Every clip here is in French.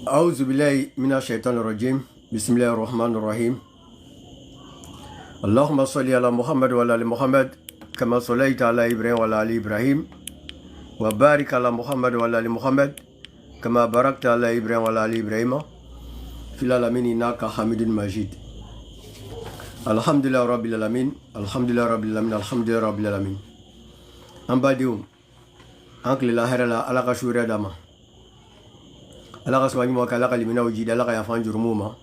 أعوذ بالله من الشيطان الرجيم بسم الله الرحمن الرحيم اللهم صل على محمد وعلى آل محمد كما صليت على إبراهيم وعلى آل إبراهيم وبارك على محمد وعلى آل محمد كما باركت على إبراهيم وعلى آل إبراهيم في العالمين إنك حميد مجيد الحمد لله رب العالمين الحمد لله رب العالمين الحمد لله رب العالمين أمباديوم أنكل الله هرلا على كشورة دما ala ka swani mo kala ka limina uji ala ka ya fan jurmuma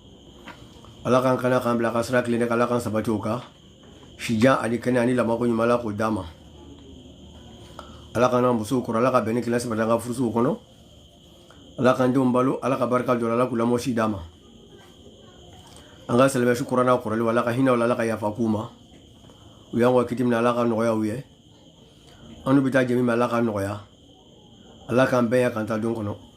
ala kan kana kan bla ka sra kline kala kan sabatoka shija ali kana ni la mako nyumala ko dama ala kan ambusu ko ala ka beni klase badanga furusu kono ala kan dum balu ala ka barka jola ala kula mo shi dama anga selbe shukrana ko rali wala ka hina wala ala ka ya fakuma uyango kitimna ala ka no ya uye anu bita jemi ala ka no ya ala kan be ya kan ta dun kono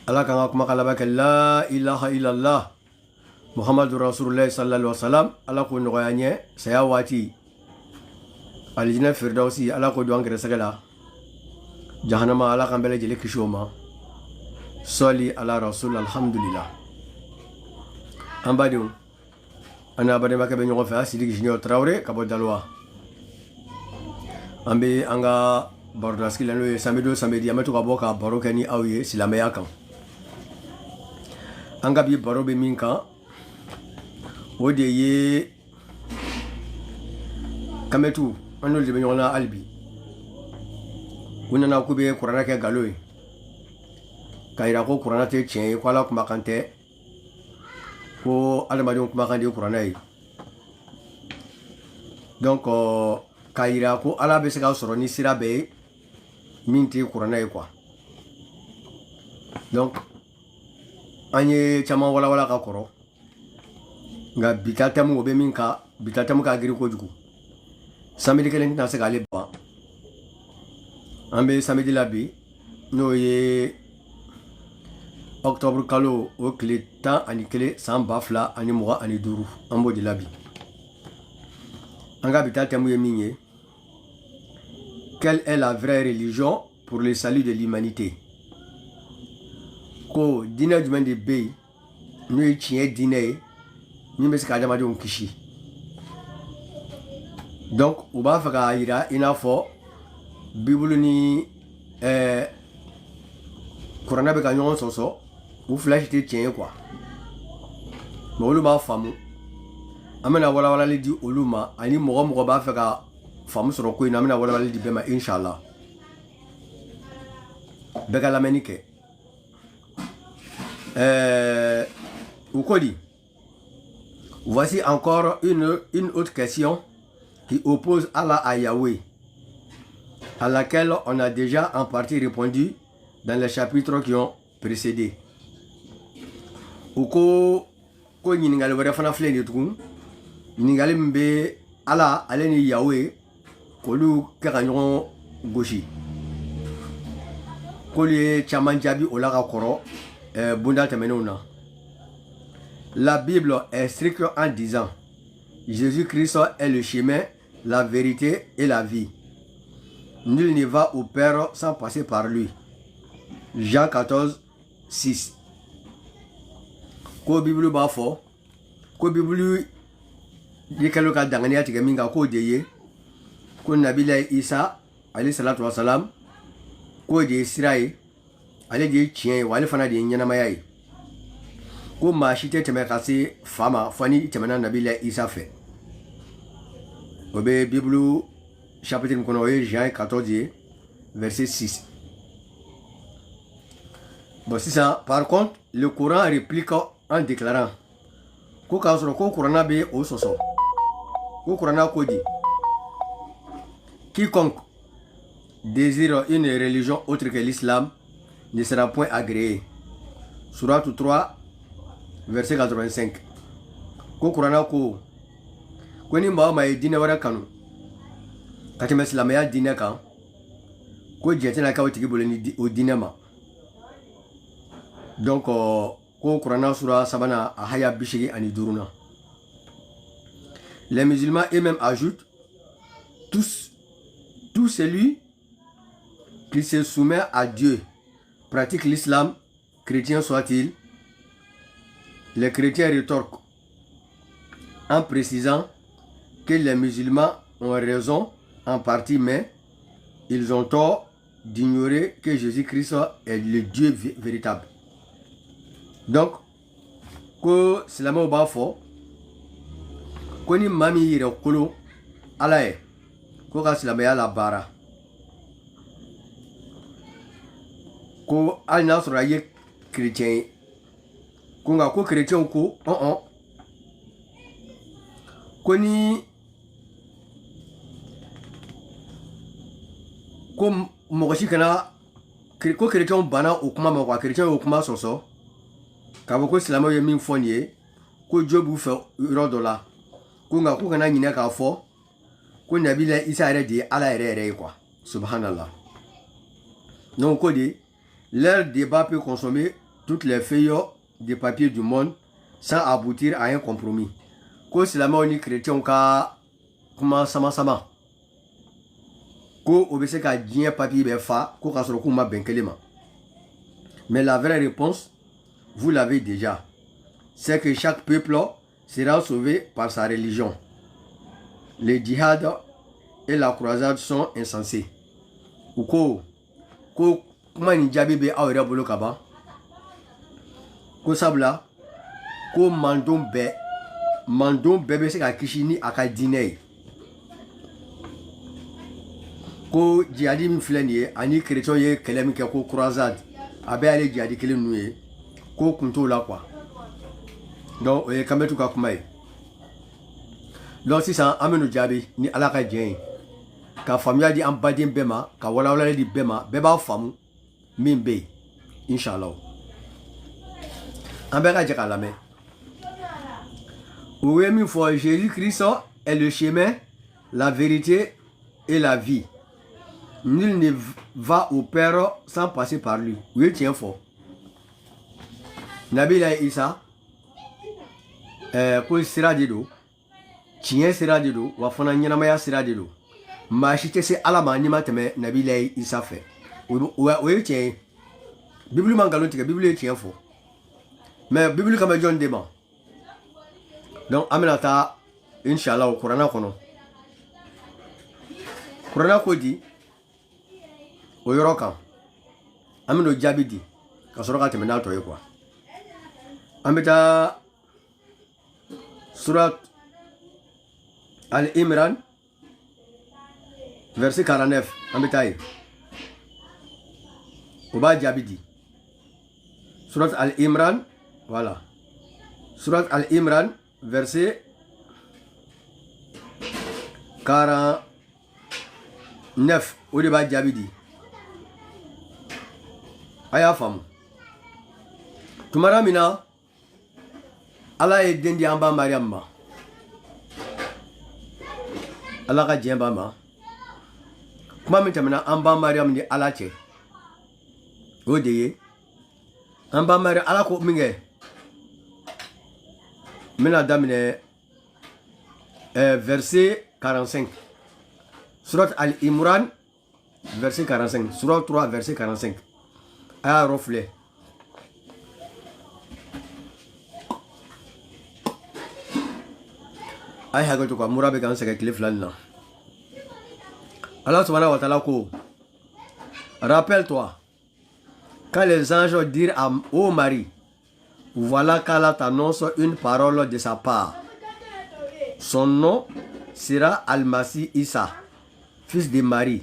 Allah kan aku makalaba ke la ilaha illallah Muhammadur Rasulullah sallallahu alaihi wasallam Allah ko noyanye saya wati aljina firdausi Allah ko duan gere sagala jahannama Allah kan bele jele kishoma sali ala rasul alhamdulillah ambadium ana bade makabe nyoko fa sidi ginyo traoré kabo dalwa ambe anga bardaski lanu samedi ametu kabo ka barokani awye silamaya kan anga bi baro be min kan o de ye kametu anol de nyona albi kunana ku be qur'ana ke galoy kayra ko qur'ana te chen ko ala kuma kante ko almadon kuma kande qur'ana yi donc kayra ko ala be se ka soro ni sira be min te qur'ana yi quoi donc anye chama wala ka koro nga bitatamu obe minka bitatamu ka giri ko jugu samedi kelen na se gale ba ambe samedi labi no ye octobre kalo o kle ta ani kele samba fla ani moa ani duru ambo de labi anga bitatamu ye minye quelle est la vraie religion pour le salut de l'humanité ko dina juman de be no e chie dina ni mes ka jama don kishi donc o ba fa ka ira ina fo bible ni corona be ka nyon soso ou flash te tien quoi mo lu ba famu amena wala le di oluma ani mo ba fa ka famu soro ko ina amena wala le di be ma inshallah be ka la menike voici encore une autre question qui oppose Allah à Yahweh, à laquelle on a déjà en partie répondu dans les chapitres qui ont précédé. Uko ko nyingal wara fana fleni tukun nyingal mbe Allah aleni Yahweh ko lu karanyo goshi ko le chamanjabi olaka koro bunda temenona. La Bible est stricte en disant Jésus-Christ est le chemin, la vérité et la vie. Nul ne va au Père sans passer par lui. Jean 14, 6. Ko Bible ba fo, ko Bible yekalo ka dangani ati gaminga ko deye, ko Nabila Isa alayhi salatu wasalam, ko de Israël ale de tien wale fana de nyana mayayi ko ma shite teme kasi fama fani temena nabila Isa fait obe bible chapitre kono Jean 14 verset 6. Bon c'est ça. Par contre le Coran réplique en déclarant ko kausro ko Coran be o soso ko Coran ko dit quiconque désire une religion autre que l'islam ne sera point agréé. Surat 3, verset 85. Ko Qur'ana ko ni ma ma dina wara kanu. Kati islam ya dina kan. Ko jetena ka wati boleni o dina ma. Donc ko Qur'ana sura sabana ahaya bishigi ani duruna. Les musulmans eux-mêmes ajoutent tout celui qui se soumet à Dieu pratique l'islam chrétiens soient-ils, les chrétiens rétorquent en précisant que les musulmans ont raison en partie, mais ils ont tort d'ignorer que Jésus-Christ est le Dieu véritable. Donc, que silamɛw b'a fɔ ko ni maa min yɛrɛ kolo Ala ye ko ka silamɛya la baara ko hali n'a sɔrɔ a ye chrétien ye ko nka ko chrétienw ko ko ni ko mɔgɔ si kana ko chrétienw banna o kuma ma quoi chrétienw y'o kuma sɔsɔ k'a fɔ ko silamɛw ye min fɔ nin ye ko jo b'u fɛ yɔrɔ dɔ la ko nka ko kana ɲinɛ k'a fɔ ko Nabila Isa yɛrɛ de ye Ala yɛrɛ ye quoi subhanallah. Donc ko de leur débat peut consommer toutes les feuilles de papier du monde sans aboutir à un compromis. Ko silamɛw ni chrétienw ka kuma sama ko o bɛ se ka diɲɛ papier bɛɛ fa ko k'a sɔrɔ k'u ma bɛn kelen ma. Mais la vraie réponse, vous l'avez déjà, c'est que chaque peuple sera sauvé par sa religion. Le djihad et la croisade sont insensés. Ou ko kuma ni jaabi bɛ aw yɛrɛ bolo ka ban ko sabula ko mandenw bɛɛ bɛ se ka kisi ni a ka diinɛ ye. Ko jihadi min filɛ nin ye ani chrétien ye kɛlɛ min kɛ ko croisade a bɛ ale jihadi kelen ninnu ye ko kun t'o la quoi. Donc o ye Kanbɛtu ka kuma ye. Donc sisan an bɛ n'o jaabi ni Ala ka diɲɛ ye ka faamuya di an baden bɛɛ ma ka walawalali di bɛɛ ma bɛɛ b'a faamu min bɛ yen inshallah. An bɛɛ ka jɛ k'a lamɛn. O ye min fɔ Jésus-Christ est le chemin, la vérité et la vie. Nul ne va au Père sans passer par lui. O ye tiɲɛ fɔ. Nabila Isa ko sira de don, tiɲɛ sira de don, wa fana ɲɛnamaya sira de don. Maa si tɛ se Ala ma n'i ma tɛmɛ Nabila Isa fɛ. O ye tiɲɛ ye. Bibili ma nkalon tigɛ, Bibili ye tiɲɛ fɔ. Mais Bibili kan bɛ jɔn de ma? Donc an bɛna taa inshallah Kurana kɔnɔ. Kurana ko di o yɔrɔ kan an bɛna o jaabi di ka sɔrɔ ka tɛmɛ n'a tɔ ye quoi. An bɛ taa surat Al-Imran verset 49 an bɛ taa ye o b'a jaabi di. Surat Al-Imran, voilà. Surat Al-Imran verset 49 o de b'a jaabi di. A y'a faamu. Tumana min na Ala ye den di an ba Mariam ma. Ala ka diɲɛ b'a ma. Kuma min tɛmɛna an ba Mariam ni Ala cɛ o de ye an ba Mariam Ala ko min kɛ. N bɛna daminɛ verset 45. Surat Al-Imran verset 45. Surat 3 verset 45. A y'a yɔrɔ filɛ. A ye hakɛ to quoi, mura bɛ k'an sɛgɛn tile fila nin na. Allah subhanahu wa ta'ala ko, rappelle-toi quand les anges dirent au Marie, voilà qu'Allah t'annonce une parole de sa part. Son nom sera Al-Masih Isa, fils de Marie.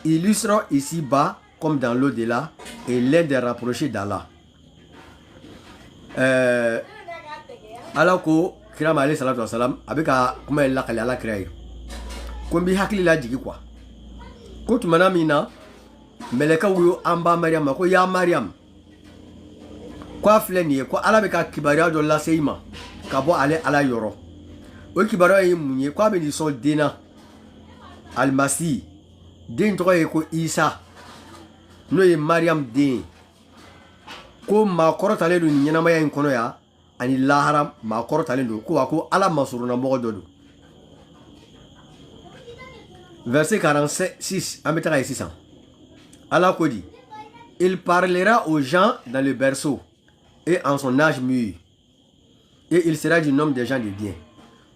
Illustre ici-bas comme dans l'au-delà et l'un des rapprochés d'Allah. Allah ko kira ma alayhi salatu wasalam a bɛ ka kuma in lakale Ala kira ye ko n b'i hakili lajigi quoi ko tumana min na mɛlɛkɛw y'o an ba Mariam ma ko ya Mariam ko a filɛ nin ye ko Ala bɛ ka kibaruya dɔ lase i ma ka bɔ ale Ala yɔrɔ. O kibaruya ye mun ye ko a bɛ nin sɔn den na Al-Masih, den tɔgɔ ye ko Isa n'o ye Mariam den ye. Ko maa kɔrɔtalen don nin ɲɛnamaya in kɔnɔ yan ani lahara maa kɔrɔtalen don ko wa ko Ala masuruna mɔgɔ dɔ don. Verset 46 an bɛ taga ye sisan. Ala ko di Il parlera aux gens dans le berceau et en son âge mûr. Et il sera du nombre des gens de bien.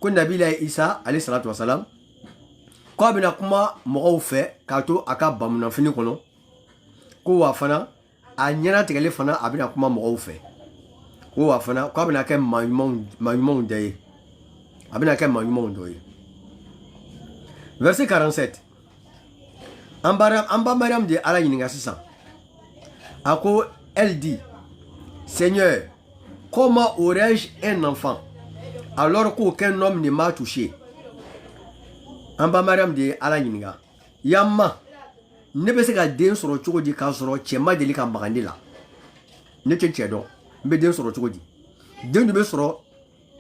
Quand Nabi Isa, alayhi salatu wasalam, quand il a kuma mɔgɔw fɛ k'a to a ka bamunafini kɔnɔ, ko wa fana a ɲɛnatigɛli fana a bɛna kuma mɔgɔw fɛ, ko wa fana k'a bɛna kɛ maa ɲumanw dɔ ye, a bɛna kɛ maa ɲumanw dɔ ye. Verset 47. An ba Mariam de Ala ɲininka sisan. A ko, elle dit, Seigneur, comment aurais-je un enfant alors qu'aucun homme ne m'a touché? An ba Mariam de Ala ɲininka. Yamma, ne bɛ se ka den sɔrɔ cogo di k'a sɔrɔ cɛ ma deli ka maga ne la? Ne tɛ cɛ dɔn, n bɛ den sɔrɔ cogo di? Den dun bɛ sɔrɔ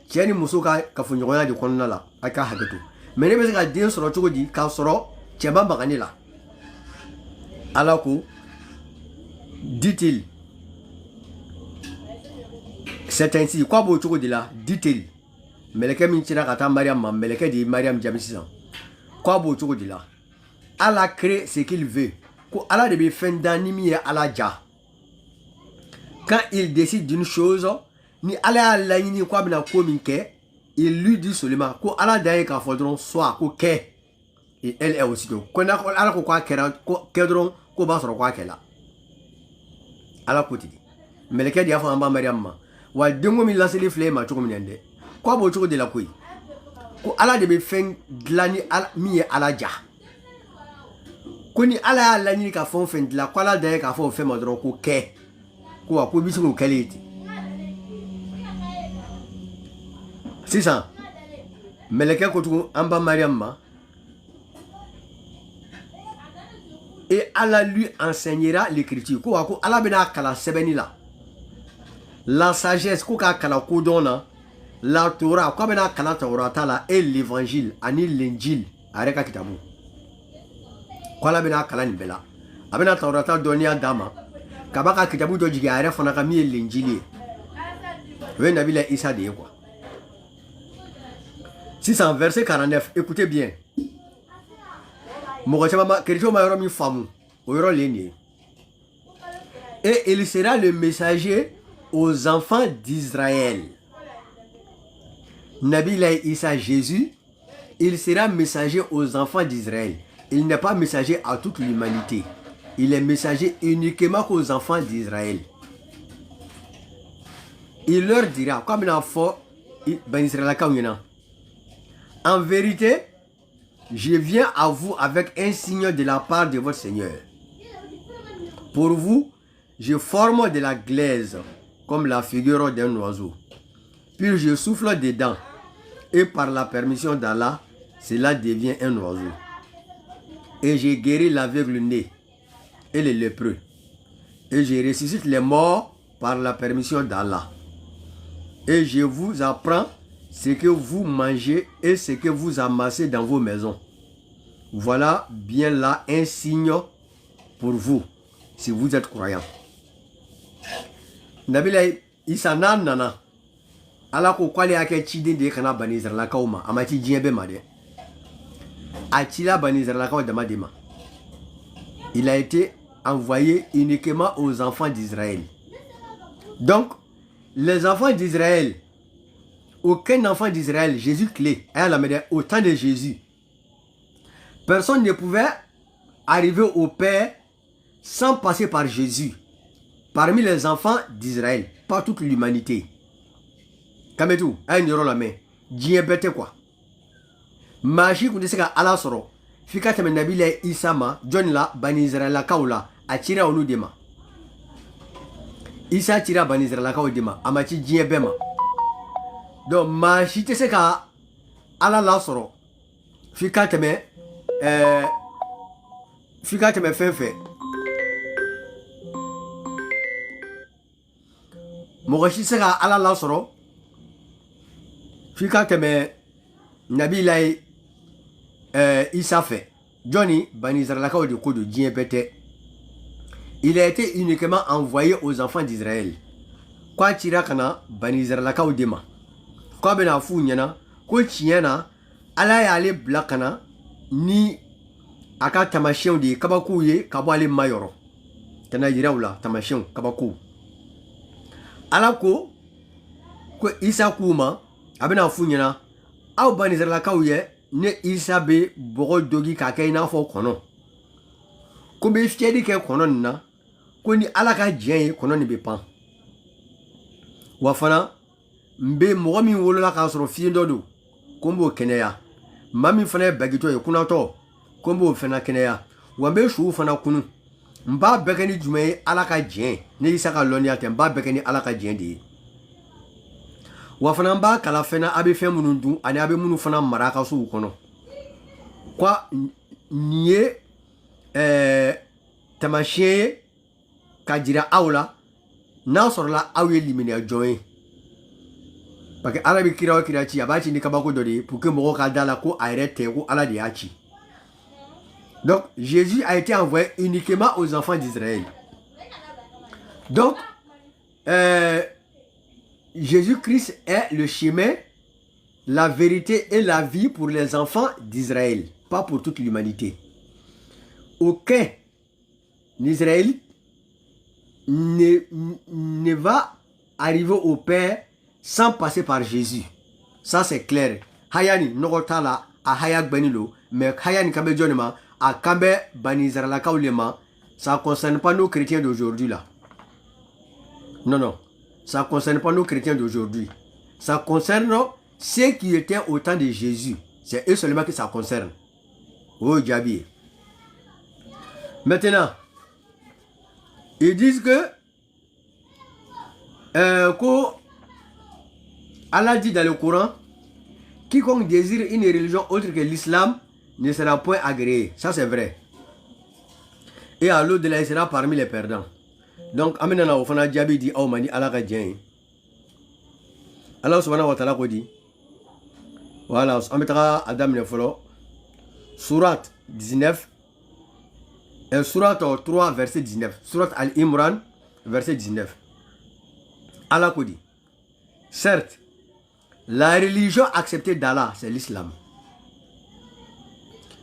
cɛ ni muso ka kafoɲɔgɔnya de kɔnɔna la, a ka hakɛ to. Mais ne bɛ se ka den sɔrɔ cogo di k'a sɔrɔ cɛ ma maga ne la? Ala ko, dit-il, c'est ainsi. Quoi b'o cogo de la? Dit-il. Mɛlɛkɛ min cira ka taa Mariam ma, mɛlɛkɛ de ye Mariam jaabi sisan. Quoi b'o cogo de la? Allah crée ce qu'il veut. Ko Ala de bɛ fɛn da ni min ye Ala ja. Quand il décide d'une chose, ni Ala y'a laɲini ko a bɛna ko min kɛ, il lui dit seulement ko Ala dan ye k'a fɔ dɔrɔn soit ko kɛ. Et elle est aussitôt. Ko Ala ko k'a kɛra kɛ dɔrɔn ko b'a sɔrɔ k'a kɛla. Ala ko ten. Mɛlɛkɛ de y'a fɔ an ba Mariam ma. Wa denko min laseli filɛ e ma cogo min na dɛ. Ko b'o cogo de la koyi. Ko Ala de bɛ fɛn dilan ni min ye Ala ja. Ko ni Ala y'a laɲini ka fɛn o fɛn dilan, ko Ala dan ye k'a fɔ o fɛn ma dɔrɔn ko kɛ. Ko wa ko i bɛ se k'o kɛlen ye ten. Sisan mɛlɛkɛ ko tugun an ba Mariam ma. Et Allah lui enseignera l'écriture. Ko wa ko Ala bɛna kalan sɛbɛnni la. La sagesse ko k'a kalan kodɔn na. La Torah ko a bɛna kalan Taurata la et l'évangile ani l'injil a yɛrɛ ka kitabu. Ko Ala bɛna kalan nin bɛɛ la. A bɛna Taurata dɔnniya d'a ma. Ka ba ka kitabu dɔ jigin a yɛrɛ fana ka min ye l'injil ye. O ye Nabila Isa de ye quoi. Sisan verset 49, écoutez bien. Mɔgɔ caman ma chrétien ma yɔrɔ min faamu o yɔrɔ le nin ye. Et il sera le messager aux enfants d'Israël. Nabi Isa Jésus, il sera messager aux enfants d'Israël. Il n'est pas messager à toute l'humanité. Il est messager uniquement aux enfants d'Israël. Il leur dira, comme il a fait Ben Israël, en vérité, je viens à vous avec un signe de la part de votre Seigneur. Pour vous, je forme de la glaise comme la figure d'un oiseau. Puis je souffle dedans et par la permission d'Allah, cela devient un oiseau. Et je guéris l'aveugle-né et les lépreux. Et je ressuscite les morts par la permission d'Allah. Et je vous apprends ce que vous mangez et ce que vous amassez dans vos maisons. Voilà bien là un signe pour vous, si vous êtes croyants. Nabila Isa nana. Ala ko kwale ake chide de kana bani Israël kauma amati jiebe made. Achila bani Israël kauma damadema. Il a été envoyé uniquement aux enfants d'Israël. Donc, les enfants d'Israël, aucun enfant d'Israël, Jésus clé, au temps de Jésus, personne ne pouvait arriver au Père sans passer par Jésus. Parmi les enfants d'Israël, pas toute l'humanité. Kametou, un euro la main. Diabète quoi. Magie qu'on dit que Allah soro. Fika teme Nabila Isa ma, John la, bani Israël la kaula, a tiré au nous dema. Isa tira bani Israël la kaula dema, amati diabema. Donc magie te se ka Allah la soro. Fika teme fefe. Mogashi se ka Allah la soro. Fika teme Nabila Isa fait. Johnny, Bani Israël de coup de Dien pété. Il a été uniquement envoyé aux enfants d'Israël. Quoi tira kana Bani Israël de ma. Quoi bena fou nyana, quoi tiana, ala ya ale blakana, ni aka tamashien de kabakouye, kabo ale mayoro. tana yiraw la tamashin kabako alako ko Isa kuma abena funyana aw bani Israël kaw ye ne Isa be bogo dogi ka kay na fo kono ko be fiedi ke kono na ko ni alaka jien kono ni be pan wa fana mbe mo mi wolola ka soro fi ndodo ko mbo keneya mami fana bagito ye kunato ko mbo fana keneya wa be shu fana kunu mba bekeni jume alaka jien ne Isa ka loni ate mba bekeni alaka jien di wa fana mba kala fena abe fe munundu ani abe munu fana maraka su kono kwa niye tamashe kajira awla na sorla awe limine join parce que arabi kira kira ci abachi ni kabako dodi pour que moko ka dala ko arrête ko ala de achi. Donc Jésus a été envoyé uniquement aux enfants d'Israël. Donc Jésus-Christ est le chemin, la vérité et la vie pour les enfants d'Israël, pas pour toute l'humanité. Aucun Israélite ne va arriver au Père sans passer par Jésus. Ça c'est clair. Hayani nogotala a hayak benilo, mais hayani kabe jonema a kabe banizarala kaulema, ça concerne pas nos chrétiens d'aujourd'hui là. Non non, ça concerne pas nos chrétiens d'aujourd'hui. Ça concerne ceux qui étaient au temps de Jésus. C'est eux seulement que ça concerne. Oh Djabi. Maintenant, ils disent que Allah dit dans le Coran, quiconque désire une religion autre que l'islam ne sera point agréé. Ça c'est vrai. Et à l'au-delà, il sera parmi les perdants. Donc, Aminana Ofana Djabi dit, oh mani Allah Gadien. Allah subhanahu wa ta'ala dit, voilà, on mettra Adam le Folo, Surat 19, Surat 3, verset 19, Surat Al-Imran, verset 19. Allah dit, certes, la religion acceptée d'Allah, c'est l'islam.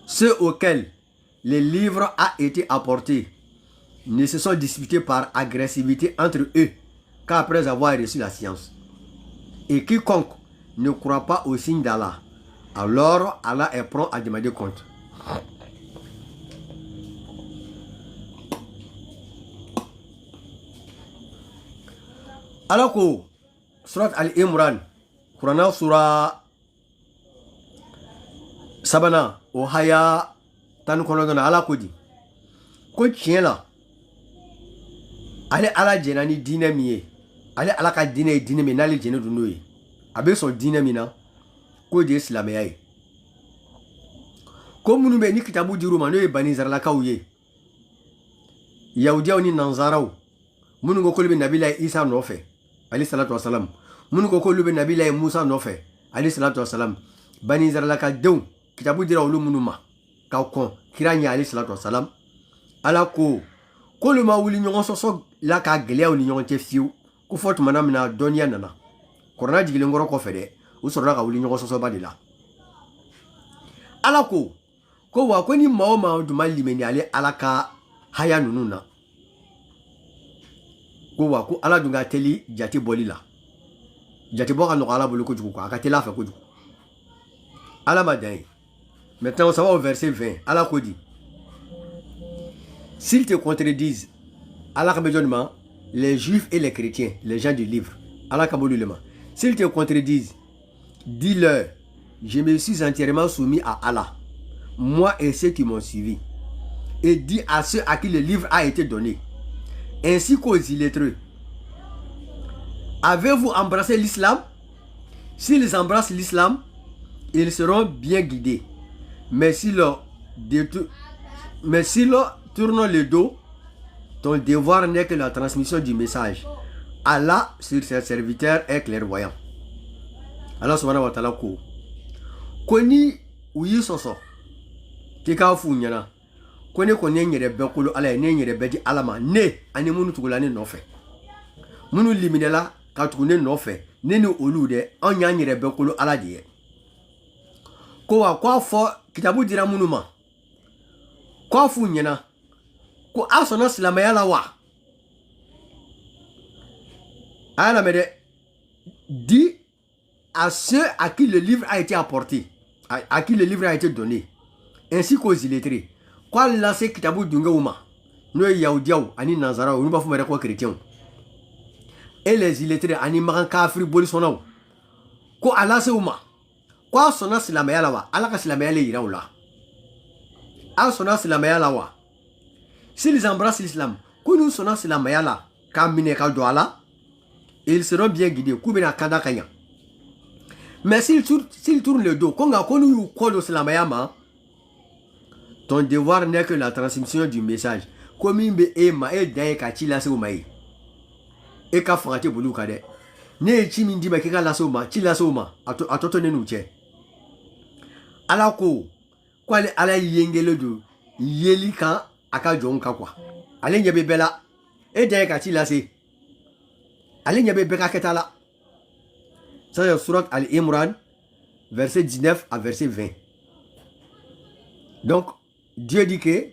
Ceux auxquels les livres a été apportés ne se sont disputés par agressivité entre eux qu'après avoir reçu la science. Et quiconque ne croit pas au signe d'Allah, alors Allah est prompt à demander compte. Alors que Surat Al-Imran, Qur'an Surah Sabana, Ohaya, Tanukolodona, Allah Kodi, ko tien là, allez à la djenani dynamie, allez à la ka dynamie, n'allez djeno dunouye, abe son dynamie na, ko de islaméaï. Comme nous ben ni kitabu di Roma, nous banizar la kaouye, Yaoudia oni nanzarao, munu go kolbe Nabila Isa nofe, alayhi salatu wassalam. Munu ko kolbe Nabila Musa nofe, alayhi salatu wassalam. Banizar la ka dew, kitabu dira olu munuma, ka kon, kiranya alayhi salatu wassalam. Ala ko le ma wuli ñongo soso la ka gele o ni ñongo te fiu, ko fotu manam na donia nana. Korona jigile ngoro ko fede, u sorra ka wuli ñongo soso badila. Ala ko wa ko ni maoma du malimeni ale ala ka haya nununa. Ko wa ko ala dunga teli jati bolila. Jati boka no ala bolu ko juko aka tela fa ko juko. Ala madai. Maintenant ça va au verset 20. Ala ko dit, s'ils te contredisent, Allah kabedonnement, les juifs et les chrétiens, les gens du livre, Allah kabedonnement, s'ils te contredisent, dis-leur, je me suis entièrement soumis à Allah, moi et ceux qui m'ont suivi, et dis à ceux à qui le livre a été donné, ainsi qu'aux illettrés, avez-vous embrassé l'islam? S'ils embrassent l'islam, ils seront bien guidés. Mais si leur tournent le dos, ton devoir n'est que la transmission du message. Allah sur ses serviteurs est clairvoyant. Allah subhanahu wa ta'ala ko koni uyi soso tika fu nyana koni ko ne nyere be kulu ala ne nyere be di alama ne ani munu tugula ne nofe munu liminela ka tugune nofe ne ni olude onya nyere be kulu ala die ko wa kwa fo kitabu dira munu ma kwa fu nyana ko asona silama yala wa Ah la mais dit à ceux à qui le livre a été apporté, à qui le livre a été donné, ainsi qu'aux illettrés. Quoi là c'est kitabu dunga uma. Nous yaoudiaou ani nazara ou nous pas fumé quoi chrétien. Et les illettrés ani maran kafri boli sonau. Ko ala se uma. Quoi sona silamaya lawa, ala ka silamaya le ira oula. A sona silamaya lawa. S'ils embrassent l'islam, ko nous sona silamaya la, ka mine ka douala, ils seront bien guidés. Koubena kada kanya. Mais s'ils tournent le dos, konga ko nous kodo silamaya ma, ton devoir n'est que la transmission du message. Comme il me ma et d'ailleurs kati la somaï. Et ka frate boulou kade. Ne chimindi ba kika la soma, chi la soma, atotone nou che. Ala ko, kwa le ala yengele do, yeli ka aka jonka kwa. Ale nyebe bela, et d'ailleurs kati la se. Ale nyebe beka ketala. Ça c'est surat Al-Imran, verset 19 à verset 20. Donc, Dieu dit que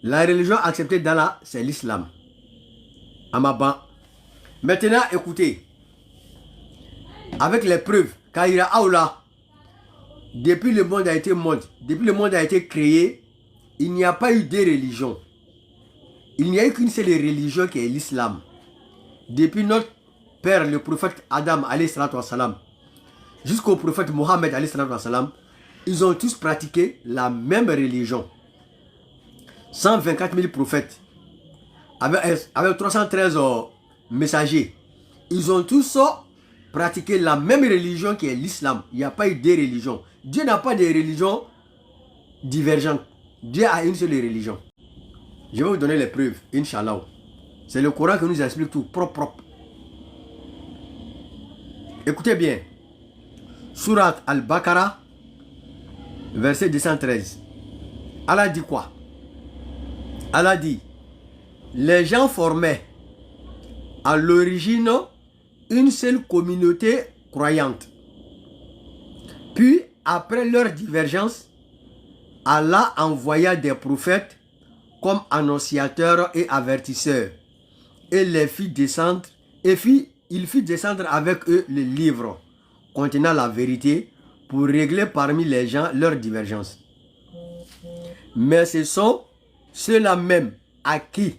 la religion acceptée d'Allah, c'est l'islam. Amaba. Maintenant, écoutez. Avec les preuves, Kaira Aoula, depuis le monde a été créé, il n'y a pas eu de religion. Il n'y a eu qu'une seule religion qui est l'islam. Depuis notre père, le prophète Adam, jusqu'au prophète Mohammed, ils ont tous pratiqué la même religion. 124 000 prophètes, avec 313 messagers. Ils ont tous pratiqué la même religion qui est l'islam. Il n'y a pas eu de religion. Dieu n'a pas de religion divergente. Dieu a une seule religion. Je vais vous donner les preuves, Inch'Allah. C'est le Coran qui nous explique tout, propre. Écoutez bien. Surat Al-Baqarah, verset 213. Allah dit quoi? Allah dit, les gens formaient à l'origine une seule communauté croyante. Puis, après leur divergence, Allah envoya des prophètes comme annonciateurs et avertisseurs. Et les fit descendre, il fit descendre avec eux le livre contenant la vérité pour régler parmi les gens leurs divergences. Mais ce sont ceux-là même à qui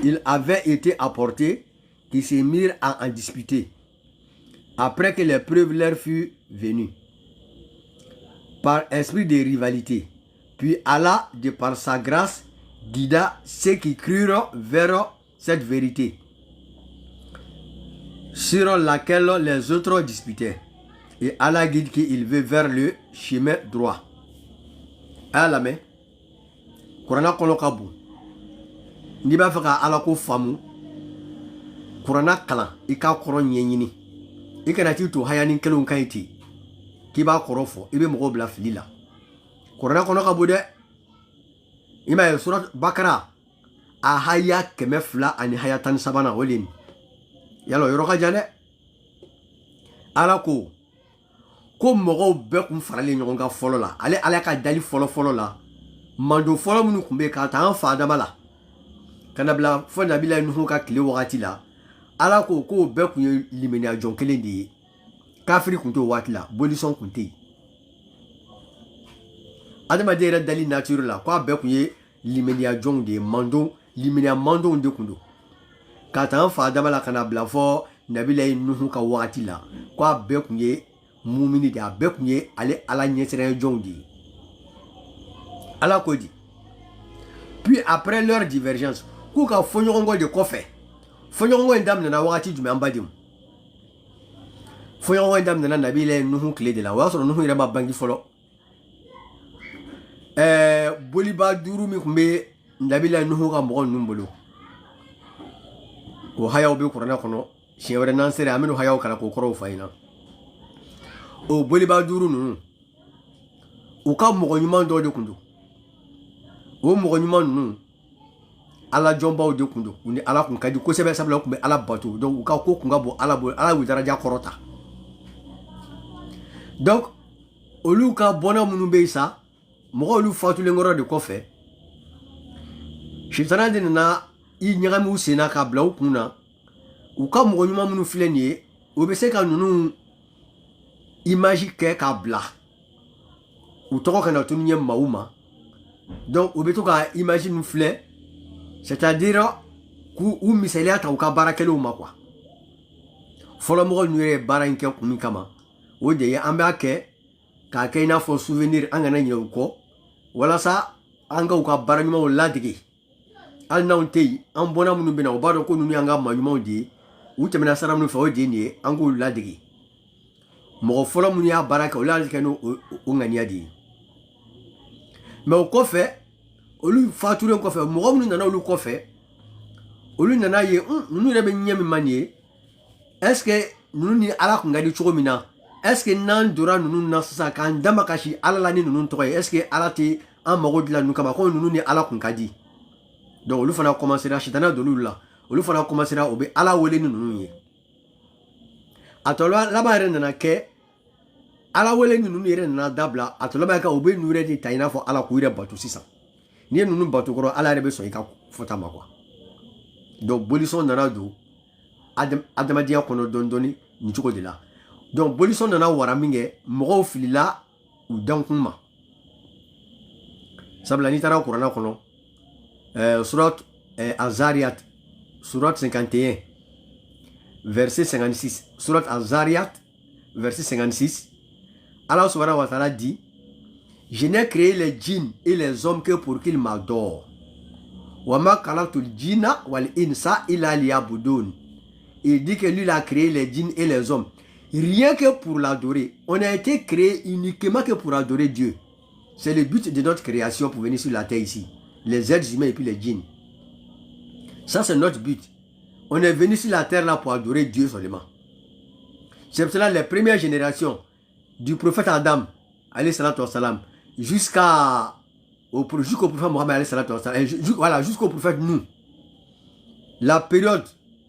il avait été apporté qui se mirent à en disputer après que les preuves leur furent venues par esprit de rivalité. Puis Allah, de par sa grâce, guida ceux qui crurent vers cette vérité sur laquelle les autres disputaient. Et Allah guide qu'il veut vers le chemin droit. Allah mais Kurana kono kabu. Ni ba faka ala ko famu. Kurana kala ika koro nyenyini. Ika na titu hayani kelon kaiti. Kiba korofo ibe mo bla filila. Kurana kono kabu de. Ima surat Bakara a haya kemefla ani hayatan sabana wolin. Yalo yoroka jane. Ala ko mogo be kun farale ɲɔgɔn kan fɔlɔ la. Ale ka dali fɔlɔ la. Mando fɔlɔ minnu kun bɛ ka taa an fa dama la. Kana bila fɔ Nabila Nuhu ka tile wagati la. Ala ko bɛɛ kun ye limaniya jɔn kelen de ye. Kafiri kun t'o waati la. Bolisɔn kun tɛ yen. Adamaden yɛrɛ dali nature la. K'a bɛɛ kun ye limaniya jɔnw de ye. Limaniya mandonw de kun don. Ka taa an fa dama la kana bila fɔ Nabila Nuhu ka wagati la. K'a bɛɛ kun ye mumini de a bɛɛ kun ye ale ala ɲɛsiranɲɛ jɔnw de ye. Allah ko dit. Puis après leur divergence, k'u ka fɔɲɔgɔnkɔ de kɔfɛ. Fɔɲɔgɔnkɔ in daminɛna wagati jumɛn an badenw? Fɔɲɔgɔnkɔ in daminɛna Nabila Nuhu tile de la. O y'a sɔrɔ Nuhu yɛrɛ ma bange fɔlɔ. Boliba 5 min kun bɛ Nabila Nuhu ka mɔgɔ ninnu bolo. O hayaw bɛ kuranɛ kɔnɔ. Siɲɛ wɛrɛ n'an sera an bɛ n'o hayaw kalan k'o kɔrɔw f'a ɲɛna. O boliba 5 ninnu u ka mɔgɔ ɲuman dɔ de kun don. O mɔgɔ ɲuman ninnu ala jɔnbaw de kun don. U ni ala kun ka di kosɛbɛ sabula u kun bɛ ala bato. Donc u ka ko kun ka bon ala bolo. Ala y'u daraja kɔrɔta. Donc olu ka bɔnna minnu bɛ yen sa mɔgɔ olu fatulen kɔrɔ de kɔfɛ sitana de nana i ɲagami u senna k'a bila u kun na u ka mɔgɔ ɲuman minnu filɛ nin ye u bɛ se ka ninnu image kɛ k'a bila u tɔgɔ kana tunu ɲɛ maaw ma donc u bɛ to ka image ninnu filɛ c'est-à-dire k'u misaliya ta u ka baarakɛlaw ma quoi fɔlɔ mɔgɔ ninnu yɛrɛ baara in kɛ kun min kama o de ye an b'a kɛ k'a kɛ i n'a fɔ souvenir an kana ɲinɛ u kɔ walasa an ka u ka baara ɲumanw ladege hali n'anw tɛ yen an bɔnna minnu bɛ na u b'a dɔn ko ninnu y'an ka maa ɲumanw de ye u tɛmɛna sara minnu fɛ o de ye nin ye an k'u ladege mɔgɔ fɔlɔ minnu y'a baara kɛ olu y'a kɛ n'o ŋaniya de ye mais o kɔfɛ olu faturen kɔfɛ mɔgɔ minnu nana olu kɔfɛ olu nana ye ninnu yɛrɛ bɛ ɲɛ min man nin ye est ce que ninnu ni ala kun ka di cogo min na est ce que n'an donna ninnu na sisan k'an dama kasi ala la ni ninnu tɔgɔ ye est ce que ala tɛ an mago dilan ninnu kama ko ninnu ni ala kun ka di donc olu fana commencera sitana d'olu la olu fana commencera u bɛ ala wele ni ninnu ye a tɔ laban yɛrɛ nana kɛ ala wele ni ninnu yɛrɛ nana dabila a tɔ laban kɛ u bɛ ninnu yɛrɛ de ta i n'a fɔ ala k'u yɛrɛ bato sisan n'i ye ninnu bato kɔrɔ ala yɛrɛ bɛ sɔn i ka fɔta ma quoi donc bolisɔn nana don adamadenya kɔnɔ dɔɔni dɔɔni nin cogo de la donc bolisɔn nana wara min kɛ mɔgɔw filila u dankun ma sabula n'i taara kuranna kɔnɔ surat azariyat surat 51 verset 56 surat azariyat verset 56 Allah subhanahu wa ta'ala dit: je n'ai créé les djinns et les hommes que pour qu'ils m'adorent. Wa ma khalaqtul jinna wal insa illa liya'budun. Il dit que lui il a créé les djinns et les hommes rien que pour l'adorer. On a été créé uniquement que pour adorer Dieu. C'est le but de notre création pour venir sur la terre ici. Les êtres humains et puis les djinns. Ça c'est notre but. On est venu sur la terre là pour adorer Dieu seulement. C'est pour cela les premières générations du prophète Adam, alayhi salatu wassalam, jusqu'au prophète Mohammed, alayhi salatu wassalam, voilà, jusqu'au prophète nous. La période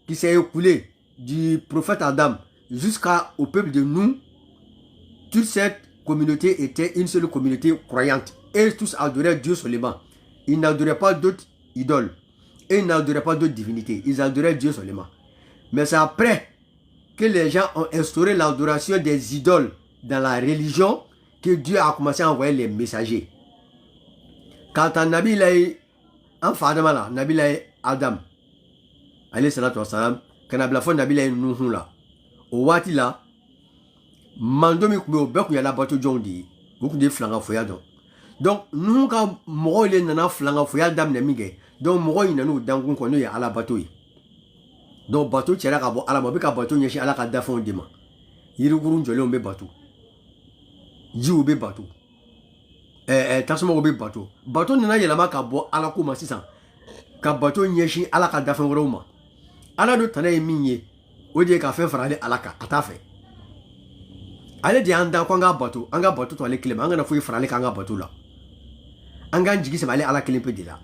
qui s'est écoulée du prophète Adam jusqu'au peuple de nous, toute cette communauté était une seule communauté croyante. Et tous adoraient Dieu seulement. Ils n'adoraient pas d'autres idoles. Et ils n'adoraient pas d'autres divinités. Ils adoraient Dieu seulement. Mais c'est après que les gens ont instauré l'adoration des idoles dans la religion que Dieu a commencé à envoyer les messagers. Quand un Nabi l'a en Fadama là, Nabi l'a Adam, alayhi salatu wassalam, quand Nabi l'a Nabi l'a Nuhu là, au Wati là, Mandomi Koubé au Bekou y'a la bateau Djondi, beaucoup de flanga foyadon. Donc, nous quand Moro il est nana flanga foyadam nemige, donc Moro il nanou dangon kono ya ala bateau. Donc bateau tchera kabo ala mabika bateau nyeshi ala kadafon dema. Yirugurun jole ombe bateau. Jiw be bateau. Tasuma obe bateau. Bateau nana yelama kabo ala kuma sisan. Ka bateau nyeshi ala kadafon roma. Ala do tane minye. Odi ka fe farale ala ka atafe. Ale di anda ko anga bateau to ale kilema anga na fuyi farale ka anga bateau la. Anga njigi se ale ala kilimpe dila.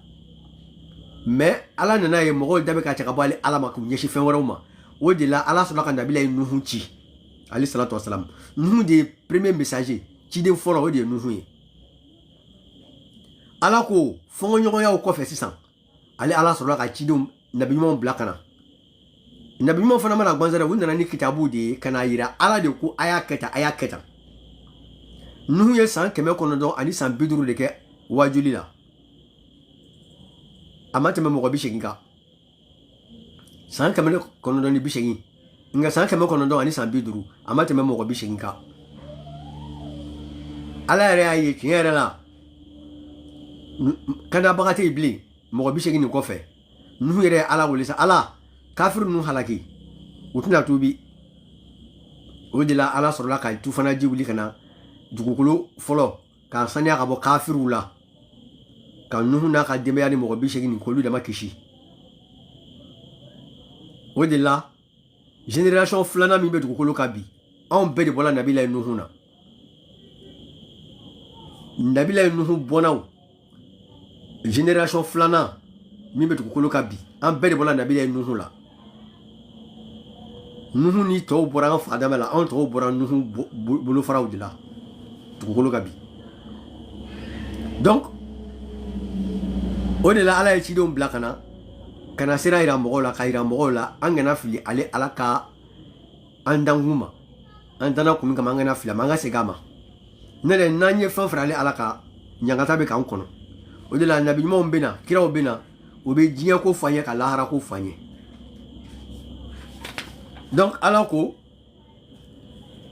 Mais ala nana ye mogo dabe ka chaka bale ala makum nyeshi fen roma. Odi la ala sala ka nabila nuhu chi. Ali salatu wassalam. Nuhu des premiers messagers. Qui de folo de Nuhu. Ala ko fongo nyogo ya ko fe sisan. Ali ala sala ka chi dum nabi mon blakana. Nabi mon fana mala gbanzara wunda na ni kitabu de kana yira ala de ko aya keta. Nuhu ye san keme kono don ani san biduru de ke wajuli la. Amate me mo bi sheginka. San keme kono don ni bi shegin. Nga san keme kono don ani san biduru amate me mo bi sheginka. Ala yɛrɛ y'a ye tiɲɛ yɛrɛ la kandabaga tɛ bilen mɔgɔ bi segin nin kɔfɛ Nuhu yɛrɛ ye ala wele sa ala kafiru ninnu halaki u tɛna tuubi o de la ala sɔrɔla ka tufana ji wuli ka na dugukolo fɔlɔ k'a saniya ka bɔ kafiruw la ka Nuhu n'a ka denbaya ni mɔgɔ bi segin nin k'olu dama kisi o de la génération filanan min bɛ dugukolo kan bi anw bɛɛ de bɔra nabila Nuhu na. Nabila Nuhu bonaw génération flana mi be dugukolo ka bi an bɛɛ de bɔra Nabila Nuhu la. Nuhu ni tɔw bɔra an fa Adama la an tɔw bɔra Nuhu bolofaraw de la dugukolo ka bi. Donc o de la ala ye cidenw bila ka na kana sira ira mogola ka ira mogola angana fili ale alaka andanguma andana kumi kama angana fili manga segama nele nanye fanfra ale alaka nyangata be kan kono o de la nabi mo mbena kira o bena o be jinya ko fanye ka lahara ko fanye donc alako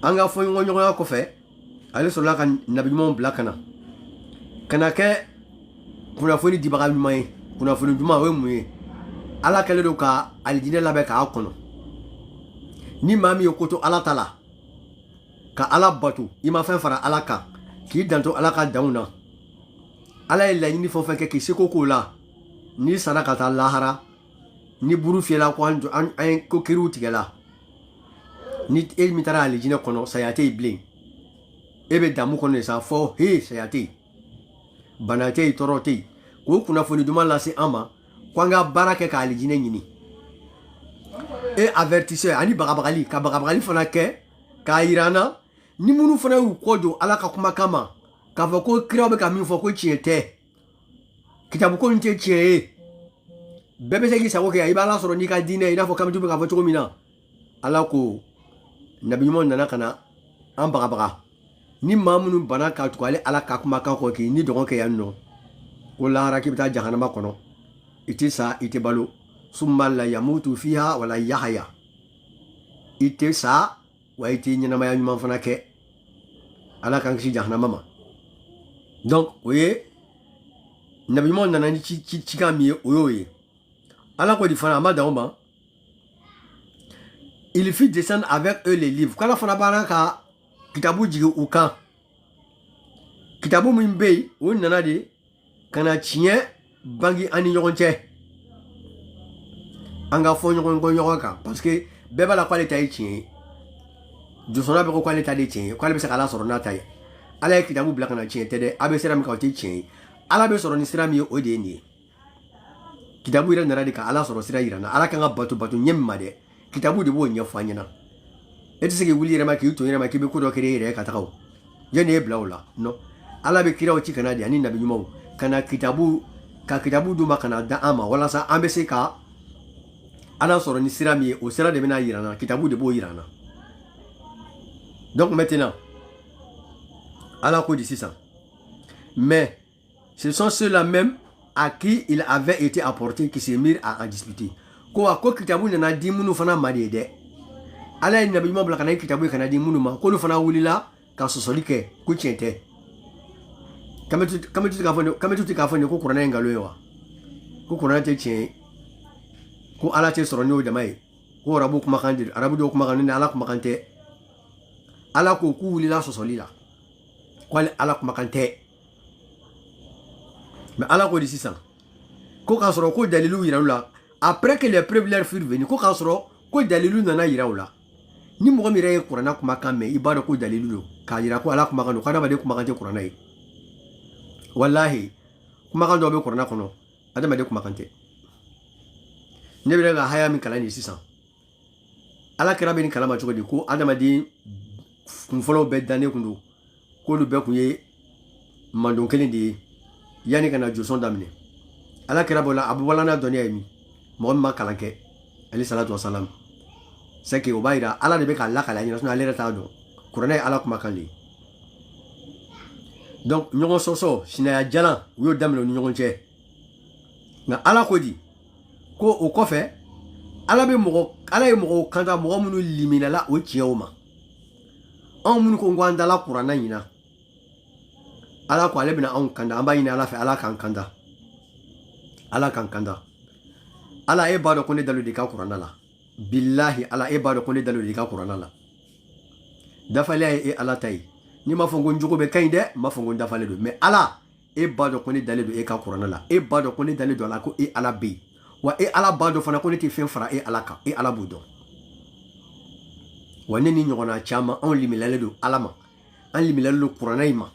anga fo ngonyo ko fe ale sola kan nabi mo blakana kana ke kuna foni dibaga mai kuna foni duma we muye ala kale do ka aljine labe ka akono ni mami yokoto ala tala ka ala batu ima fen fara ala ka ki danto ala ka dauna ala ila ni fo fen ke ki seko ko la ni sadaka ta lahara ni buru fiela ko andu an ko kiru tigala ni el mitara aljine kono sayate ibling ebe damu kono sa fo he sayate banate toroti ko kuna foni duma la se ama kwanga barake ka alijine nyini e avertisseur ani bagabagali ka bagabagali fana ke ka irana ni munu fana u kodo ala ka kuma kama ka fa ko kira be ka mi fo ko chiete kitabu ko nte chie bebe se gisa ko ke ibala soro ni ka dine ina fo kam tu be ka fo to mina ala ko nabi mo nana kana an bagabaga ni mamunu bana ka to ale ala ka kuma ka ko ki ni dogon ke yanno ko la haraki bita jahannama kono iti sa iti balo summa la yamutu fiha wala yahya iti sa wa iti nyinama ya nyuma fana ke ala kan ki jahannama ma donc oye nabi mo nana ni ci kami oyoye ala ko di fana ma daoma il fit descendre avec eux les livres kala fana baraka kitabu jigi ukan kitabu mimbe o nana de kana tiɲɛ bangi ani ɲɔgɔn cɛ an ka fɔ ɲɔgɔn kan parce que bɛɛ b'a la k'ale ta ye tiɲɛ ye josɔnna bɛ ko k'ale ta de tiɲɛ ye k'ale bɛ se k'ala sɔrɔ n'a ta ye ala ye kitabu bila ka na tiɲɛ tɛ dɛ a bɛ sira min kan o tɛ tiɲɛ ye ala bɛ sɔrɔ ni sira min ye o de ye nin ye kitabu yɛrɛ nana de ka ala sɔrɔ sira yira n na ala kan ka bato ɲɛ min ma dɛ kitabu de b'o ɲɛfɔ an ɲɛna e tɛ se k'i wuli yɛrɛ ma k'i to yɛrɛ ma k'i bɛ ko dɔ kɛ e yɛrɛ ye ka taga o yanni e bila o la non ala bɛ kiraw ci kana de ani nabi ɲumanw kana kitabu ka kitabu duma kana da ama wala sa an bɛ se ka ala sɔrɔ ni sira min ye o sira de bɛna yirana kitabu de b'o yirana donc maintenant ala ko di sisan mais ce sont ceux-là même à qui il avait été apporté qui se mirent à en disputer ko a ko kitabu nana di minnu fana ma de dɛ ala ye nabi ɲuman bila kana kitabu kana di minnu ma k'olu fana wulila ka sɔsɔli kɛ ko tiɲɛ tɛ kame tu k'a fɔ nin ko kuranɛ ye nkalon ye wa ko kuranɛ tɛ tiɲɛ ye ko ala tɛ sɔrɔ n'o dama ye ko arabu kumakan de arabu dɔw kumakan ni ala kumakan tɛ ala ko k'u wulila sɔsɔli la ko ala kumakan tɛ mais ala ko di sisan ko k'a sɔrɔ ko dalilu yira u la après que les preuves leur furent venues ko k'a sɔrɔ ko dalilu nana yira u la ni mɔgɔ min yɛrɛ ye kuranɛ kumakan mɛn i b'a dɔn ko dalilu don k'a yira ko ala kumakan don ko adamaden kumakan tɛ kuranɛ ye wallahi kumakan dɔw bɛ kuranɛ kɔnɔ adamaden kumakan tɛ ne bɛ ka haya min kalan nin sisan ala kɛra bɛ nin kalama cogo di ko adamaden kunfɔlɔw bɛɛ dannen kun don k'olu bɛɛ kun ye mandon kelen de ye yanni ka na jɔsɔn daminɛ ala kɛra bɔ la a bɛ wala n'a dɔnniya ye min mɔgɔ min ma kalan kɛ ale salatu wasalam c'est que o b'a yira ala de bɛ k'a lakale ɲɛna ale yɛrɛ t'a dɔn kuranɛ ye ala kumakan de ye donc ɲɔgɔn sɔsɔ sinaya jalan u y'o daminɛ u ni ɲɔgɔn cɛ nka ala ko di ko o kɔfɛ ala ye mɔgɔw kanta mɔgɔ minnu liminala o tiɲɛw ma anw minnu ko an dala kuranɛ ɲina ala ko ale bɛna anw kanda an b'a ɲini ala fɛ ala k'an kanda ala k'an kanda ala e b'a dɔn ko ne dalo de ka kuranɛ la billahi ala e b'a dɔn ko ne dalo de ka kuranɛ la dafaliya ye e ala ta ye ni ma fɔ ko n jogo bɛ ka ɲi dɛ n ma fɔ ko n dafalen don mais ala e b'a dɔn ko ne dalen don e ka kuranɛ la e b'a dɔn ko ne dalen don a la ko e ala bɛ yen wa e ala b'a dɔn fana ko ne tɛ fɛn fara e ala kan e ala b'o dɔn wa ne ni ɲɔgɔnna caman anw liminalen don ala ma an liminalen don kuranɛ in ma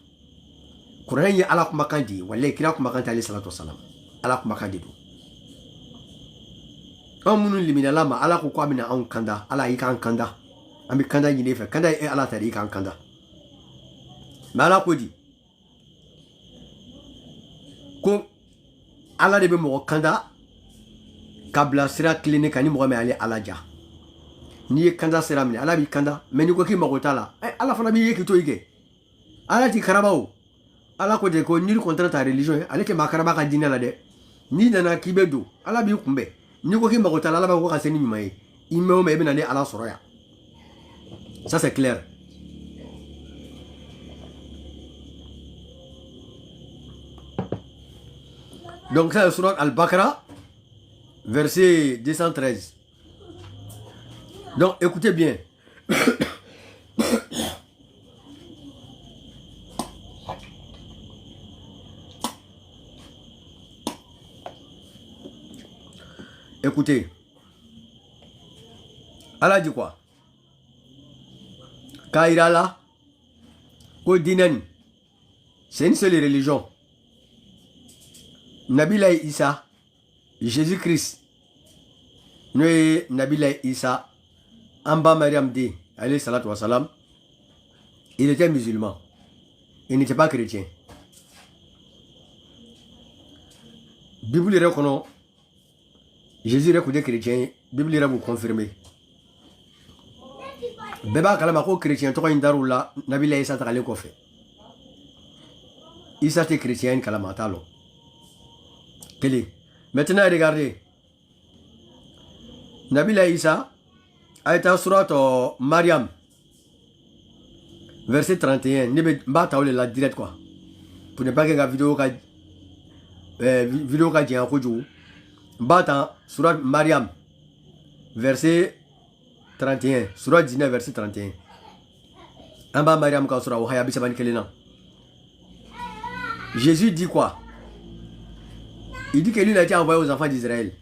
kuranɛ ye ala kumakan de ye walayi kira kumakan tɛ ale salatu wasalam ala kumakan de don anw minnu liminala ma ala ko k'a bɛna anw kanda ala y'i k'an kanda an bɛ kanda ɲini e fɛ kanda ye e ala ta de y'i k'an kanda mais ala ko di ko ala de bɛ mɔgɔ kanda kabla sira kilen kan ni mɔgɔ min ale ala ja n'i ye kanda sira minɛ ala b'i kanda mais n'i ko k'i mago t'a la ala fana b'i ye k'i to i kɛ ala t'i karaba o ala ko de ko n'i contre ta religion ale tɛ maa karaba ka diinɛ la dɛ n'i nana k'i bɛ don ala b'i kunbɛn n'i ko k'i mago t'a la ala b'a ko ka se ni ɲuman ye i mɛn o mɛn i bɛ na ni ala sɔrɔ yan ça c'est clair. Donc ça c'est surat Al-Baqarah verset 213. Donc écoutez bien. Écoutez. Allah dit quoi? Kairala, Kodinani, c'est une seule religion. Nabila Isa, Jésus-Christ, nous Nabila Isa, Amba Mariam D, alayhi salatu wa salam, il était musulman. Il n'était pas chrétien. Bible est reconnu. Jésus est reconnu chrétien. Bible est vous confirmer. Beba kalama ko chrétien to ko indarula Nabila Isa takale ko fe. Isa te chrétien kalama talo. Télé. Maintenant regardez. Nabila Isa a été surat Mariam verset 31. Ne ba tawle la direct quoi. Pour ne pas que la vidéo ka dien ko jou. Ba ta surat Mariam verset 31, surat 19 verset 31. Amba Mariam ka surat Wahaya Bisaban Kelena. Jésus dit quoi? Il dit que lui il a été envoyé aux enfants d'Israël.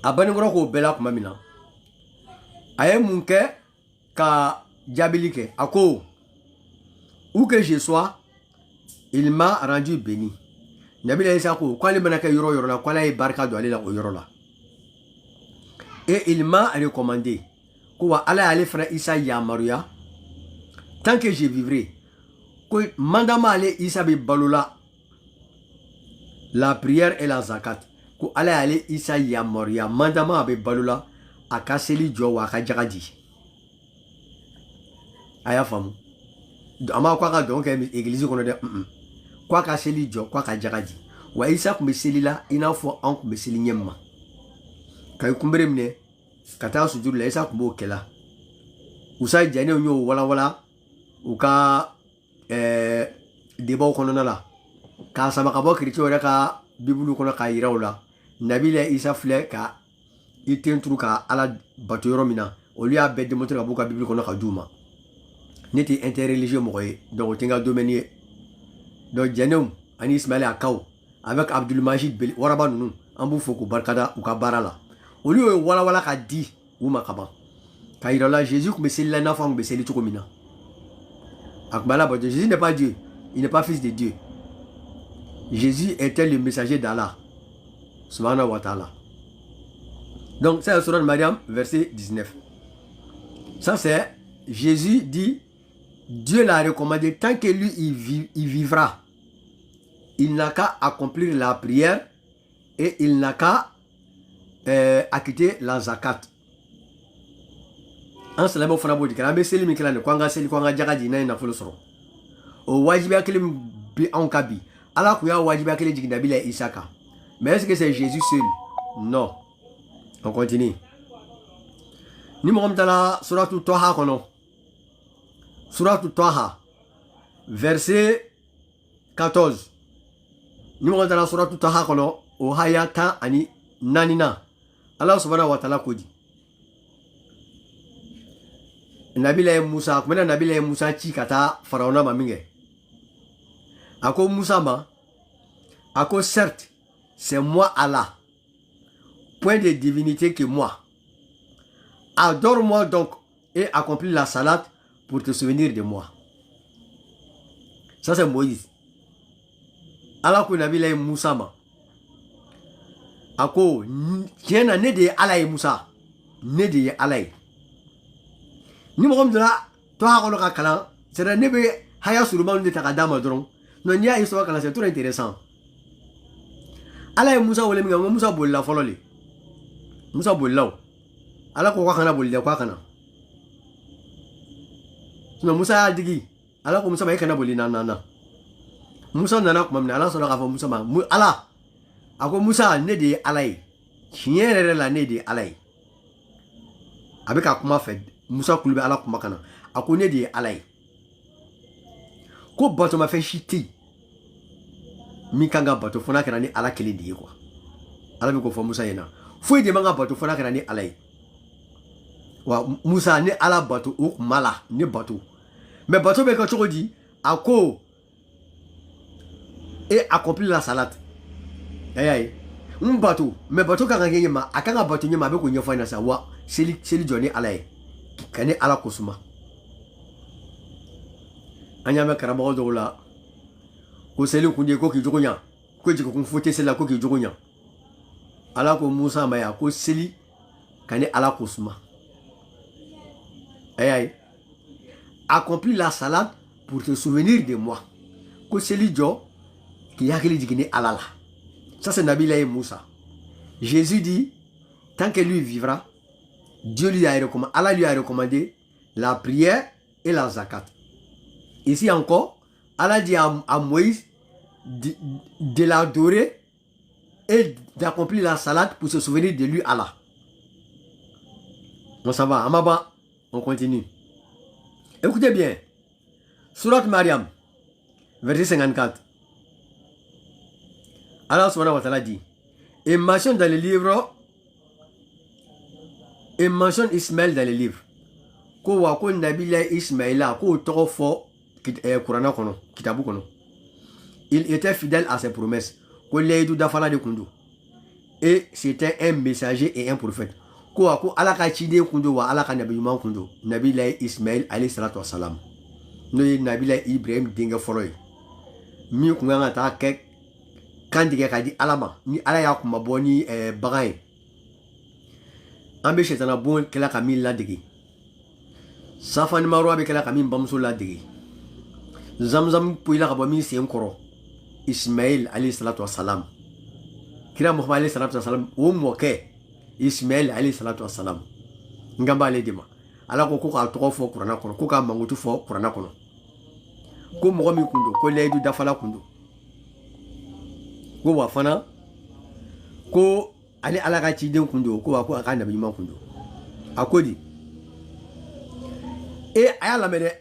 Abanengoro ko bela kumamina. Aye munke ka diabilique ako où que je sois, il m'a rendu béni. Nabila Isa ko kwa le manaka yoro yoro la kwa la barka do aller la yoro la. Et il m'a recommandé que Allah allait faire Isa Yamaruya tant que je vivrai. Que mandama allait Isa bi balula la prière et la zakat. Que Allah allait Isa Yamaruya mandama bi balula akaseli jowa kajagadi. Aya famu. Ama kwa ka donc église qu'on a de kwa kaseli jo kwa kajagadi. Wa Isa kumeseli la ina fo an kumeseli nyemma. Kay kumbere mine kata sujud la Isa kumbo kela usa jane onyo wala wala uka deba kono la ka sama ka bo kriti ora ka bibulu kono ka ira wala Nabila Isa fle ka itentru ka ala batoro mina o lui a be démontrer ka boka bibulu kono ka duma neti interreligieux mo donc tinga domaine donc janeum ani Ismaël akaw avec Abdul Majid Bel waraba nunu ambu foko barkada uka barala au lieu wala wala ka di ou makaba kaira la Jésus comme c'est la nafa comme c'est le tukomina akbala ba Jésus n'est pas Dieu, il n'est pas fils de Dieu. Jésus était le messager d'Allah subhanahu wa ta'ala. Donc c'est la sourate Mariam verset 19. Ça c'est Jésus dit Dieu l'a recommandé tant que lui il vivra. Il n'a qu'à accomplir la prière et il n'a qu'à acquitter la zakat. En cela, il faut que nous seli mikela ne kwanga seli kwanga jagaji na ina fulu soro. O wajibi akele bi ankabi. Ala kuya wajibi akele jigi Nabila Isaka. Mais est-ce que c'est Jésus seul? Non. On continue. Ni mo mtala suratu Taha kono. Suratu Taha verset 14. Ni mo mtala suratu Taha kono o hayata ani nanina. Allah subhanahu wa ta'ala kodi. Nabila Musa, comment Nabila Musa chi kata Pharaona maminge. Ako Musa ma, ako certes, c'est moi Allah. Point de divinité que moi. Adore-moi donc et accomplis la salade pour te souvenir de moi. Ça c'est Moïse. Allah ko Nabila Musa ma. Ako tiena ne de Allah Musa. Ne de Allah. Ni mo comme de là toi ko ka kala c'est ne be haya suruman de takadama dron non ya iso kala c'est trop intéressant ala ye Musa wele min kɛ Musa bolila fɔlɔ le Musa bolila o ala ko kana boli dɛ kana sinon Musa y'a digi ala ko Musa ma kana boli na Musa nana kuma min ala sɔrɔ k'a fɔ Musa ma ala a ko Musa ne de ye ala ye tiɲɛ yɛrɛ la ne de ye ala ye a bɛ ka kuma fɛ Musa kulo bɛ ala kuma kana a ko ne de ye ala ye ko bato ma fɛn si tɛ yen min kan ka bato fo n'a kɛra ni ala kelen de ye quoi ala bɛ ko fɔ Musa ɲɛna foyi de man ka bato fo n'a kɛra ni ala ye wa Musa ni ala bato o kuma la ne bato mais bato bɛ kɛ cogo di a ko et accomplir la salade ayi bato mais bato kan ka kɛ ɲɛma a kan ka bato ɲɛma a bɛ k'o ɲɛfɔ ɲɛna sa wa seli jɔ ni ala ye ka ni ala ko suma an y'a mɛn karamɔgɔ dɔw la ko seli kun de ko k'i jogo ɲa ko jigikun fo tɛ seli la ko k'i jogo ɲa ala ko Musa ma ya ko seli ka ni ala ko suma ayi accomplir la salade pour te souvenir de moi ko seli jɔ k'i hakili jigin ni ala la ça c'est Nabilaye Moussa. Jésus dit tant que lui vivra Dieu lui a recommandé, Allah lui a recommandé la prière et la zakat. Ici encore, Allah dit à Moïse de l'adorer et d'accomplir la salade pour se souvenir de lui, Allah. On s'en va, Amaba, on continue. Écoutez bien, Surat Maryam, verset 54. Allah subhanahu wa ta'ala dit, et mentionne dans le livre, et mentionne Ismaël dans le livre. Ko wa ko Nabila Ismaïla ko toko fo Qur'ana kono, kitabu kono. Il était fidèle à ses promesses. Ko leidu dafala de kundu. Et c'était un messager et un prophète. Ko wa ko ala ka chide kundu wa ala ka nabi man kundu. Nabila Ismaël alayhi salatu wassalam. No Nabila Ibrahim dinga foroy. Mi ko nga ta kek kan diga ka di alama ni ala ya kuma boni bagan ambe shetana bon kala kamil la digi safani maro abe kala kamil bamso la digi zamzam puila ka bomi sen koro Ismaël alayhi salatu wassalam kira Muhammad alayhi salatu wassalam o moke Ismaël alayhi salatu wassalam ngamba le dima ala ko ka to fo Qur'ana kono ko ka mangutu fo Qur'ana kono ko mo mi kundo ko leidu dafala kundo ko wa fana ko ali ala ka ci den kundo ko wa ko aka nabi man kundo akodi et aya la mede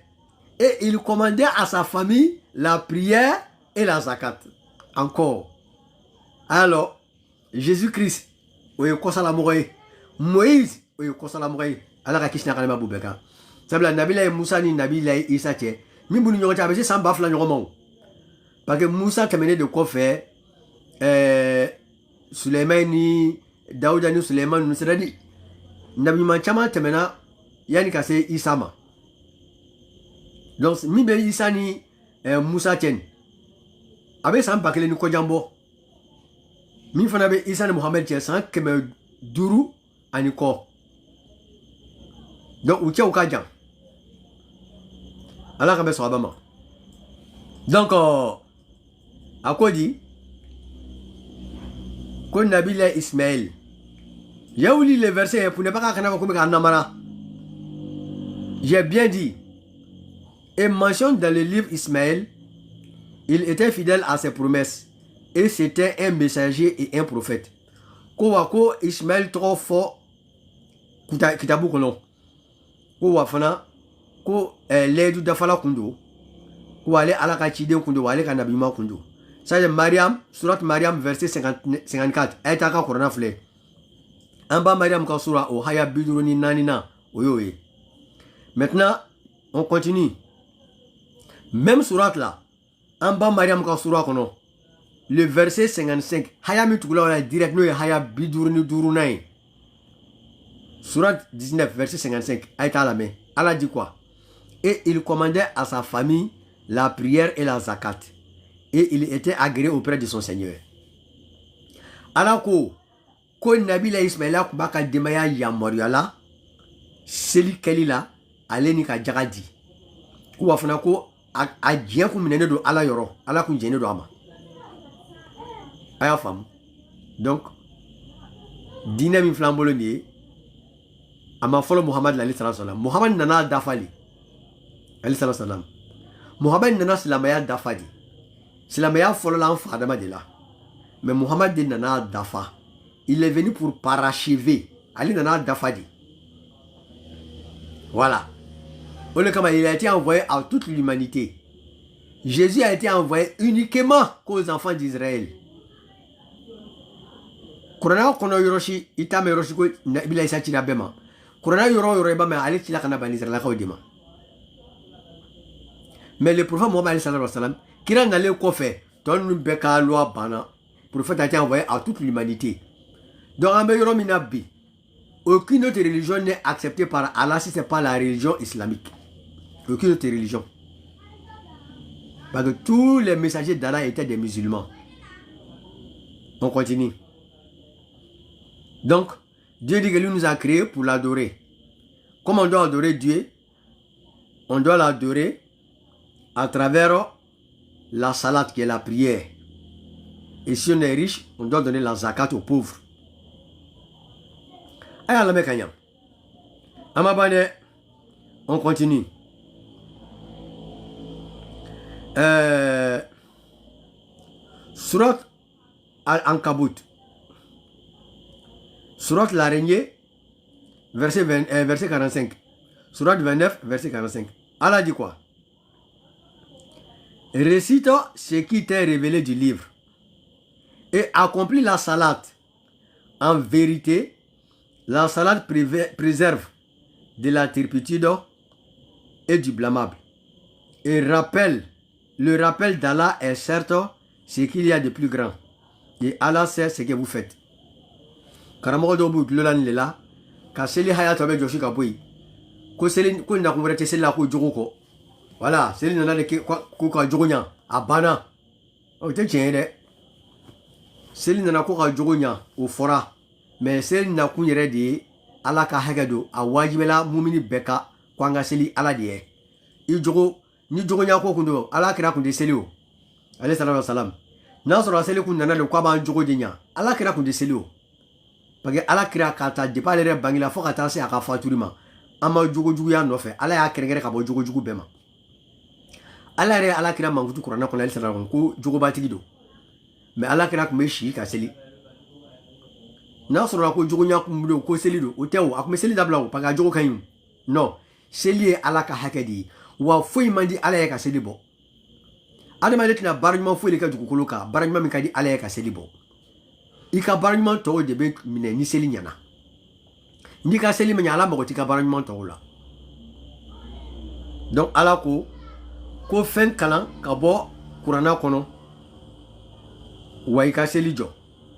et il commandait à sa famille la prière et la zakat encore alors Jésus-Christ oye ko sala moye Moïse oye ko sala moye ala ka kishna kana bubeka sabla Nabilaye Musa ni Nabilaye Isa che mi bunu nyota be se samba fla nyomo parce que Musa terminé de quoi faire Suleiman ni Daouda ni Suleiman ni c'est-à-dire nabi man chama temena yani ka se Isa ma donc mi be Isa ni Musa chen abe sam bakele ni ko jambo mi fana be Isa ni Muhammad chen san keme duru ani ko donc uche o ka jam ala ka be so abama donc akodi ko Nabila Ismaël. J'ai lu les versets pour ne pas qu'on j'ai bien dit. Et mentionne dans le livre Ismaël, il était fidèle à ses promesses. Et c'était un messager et un prophète. Ko wako Ismaël trop fort. Kitabu kono. Ko wafana. Ko ledu dafala kundo. Ko wale ala kachide kundo wale kanabima kundo. Ça c'est Mariam, surat Mariam verset 54. Elle t'a qu'à Qur'an flé. En bas Mariam quand surat au haya biduruni nanina. Oui. Maintenant, on continue. Même surat là. En bas Mariam quand surat kono. Le verset 55. Haya mi tukula direct no haya biduruni durunai. Surat 19 verset 55. Elle t'a la main. Allah dit quoi? Et il commandait à sa famille la prière et la zakat. Et il était agréé auprès de son Seigneur. Alors que Nabila Ismaïla kubaka demaya ya moriala seli kelila aleni ka jagadi ko wafana ko a jien ku minene do ala yoro ala ku jene do ama aya fam Donc, diinɛ min filɛ an bolo nin ye a ma fɔlɔ Muhamad la alayhi salam. Muhamad nana dafa de alayhi salam. Muhamad nana silamɛya dafa de. Silamɛya fɔlɔ la an fa Adama de la. Mais Muhamad de nana dafa. Il est venu pour parachever. Ali nana dafa de. Voilà. Il a été envoyé à toute l'humanité. Jésus a été envoyé uniquement aux enfants d'Israël. Corona kono yoroshi itame yoroshi ko bila isa china bema. Corona yoro ba me ali chila kana ban Israël ka odima. Mais le prophète Mohammed sallallahu alayhi wa sallam kira n'allait ko fait ton beka loi bana. Le prophète a été envoyé à toute l'humanité. Donc en yoro minabi aucune autre religion n'est acceptée par Allah si ce n'est pas la religion islamique. Aucune autre religion. Parce que tous les messagers d'Allah étaient des musulmans. On continue. Donc, Dieu dit que lui nous a créés pour l'adorer. Comment on doit adorer Dieu? On doit l'adorer à travers la salat qui est la prière. Et si on est riche, on doit donner la zakat aux pauvres. On continue. Surat Al-Ankabut. Surat l'araignée, verset 45. Surat 29, verset 45. Allah dit quoi? Récite ce qui t'est révélé du livre et accomplis la salat. En vérité, la salat préserve de la turpitude et du blâmable. Et le rappel d'Allah est certes ce qu'il y a de plus grand. Et Allah sait ce que vous faites. Karamogo dobu glolan lela ka seli haya tobe joshi ka boy ko seli ko nda ko rete seli la ko jogo ko voilà seli nana de ko ka jogo nya abana o te tiende seli nana ko ka jogo nya o fora mais seli na ku yere de ala ka hagado a wajibela mumini beka kwanga seli ala de i jogo ni jogo nya ko kundo ala kira kunde seli o alayhi salam na so seli kun nana de ko ba jogo de nya ala kira kunde seli o. Parce que Allah kira kata depa lere bangila fo kata se aka faturima ama jugo ya no fe Allah ya kere ka bo jugo bema Allah re Allah kira mangutu Qur'an ko la sallallahu ko jugo batigi do mais Allah kira ko meshi ka seli na so ko jugo nya ko mdo ko seli do o tewo akome seli dabla ko paga jugo kanyum non seli Allah ka hakedi wa foi mandi Allah ya ka seli bo adama letina barnyuma foi le ka jugo koloka barnyuma mi ka di Allah ya ka seli bo. I ka baranyuma to de be mine ni seli nyana ni ka seli me nyala mo ti ka baranyuma to la donc ala ko fen kalan ka bo Qur'ana kono wa i ka seli jo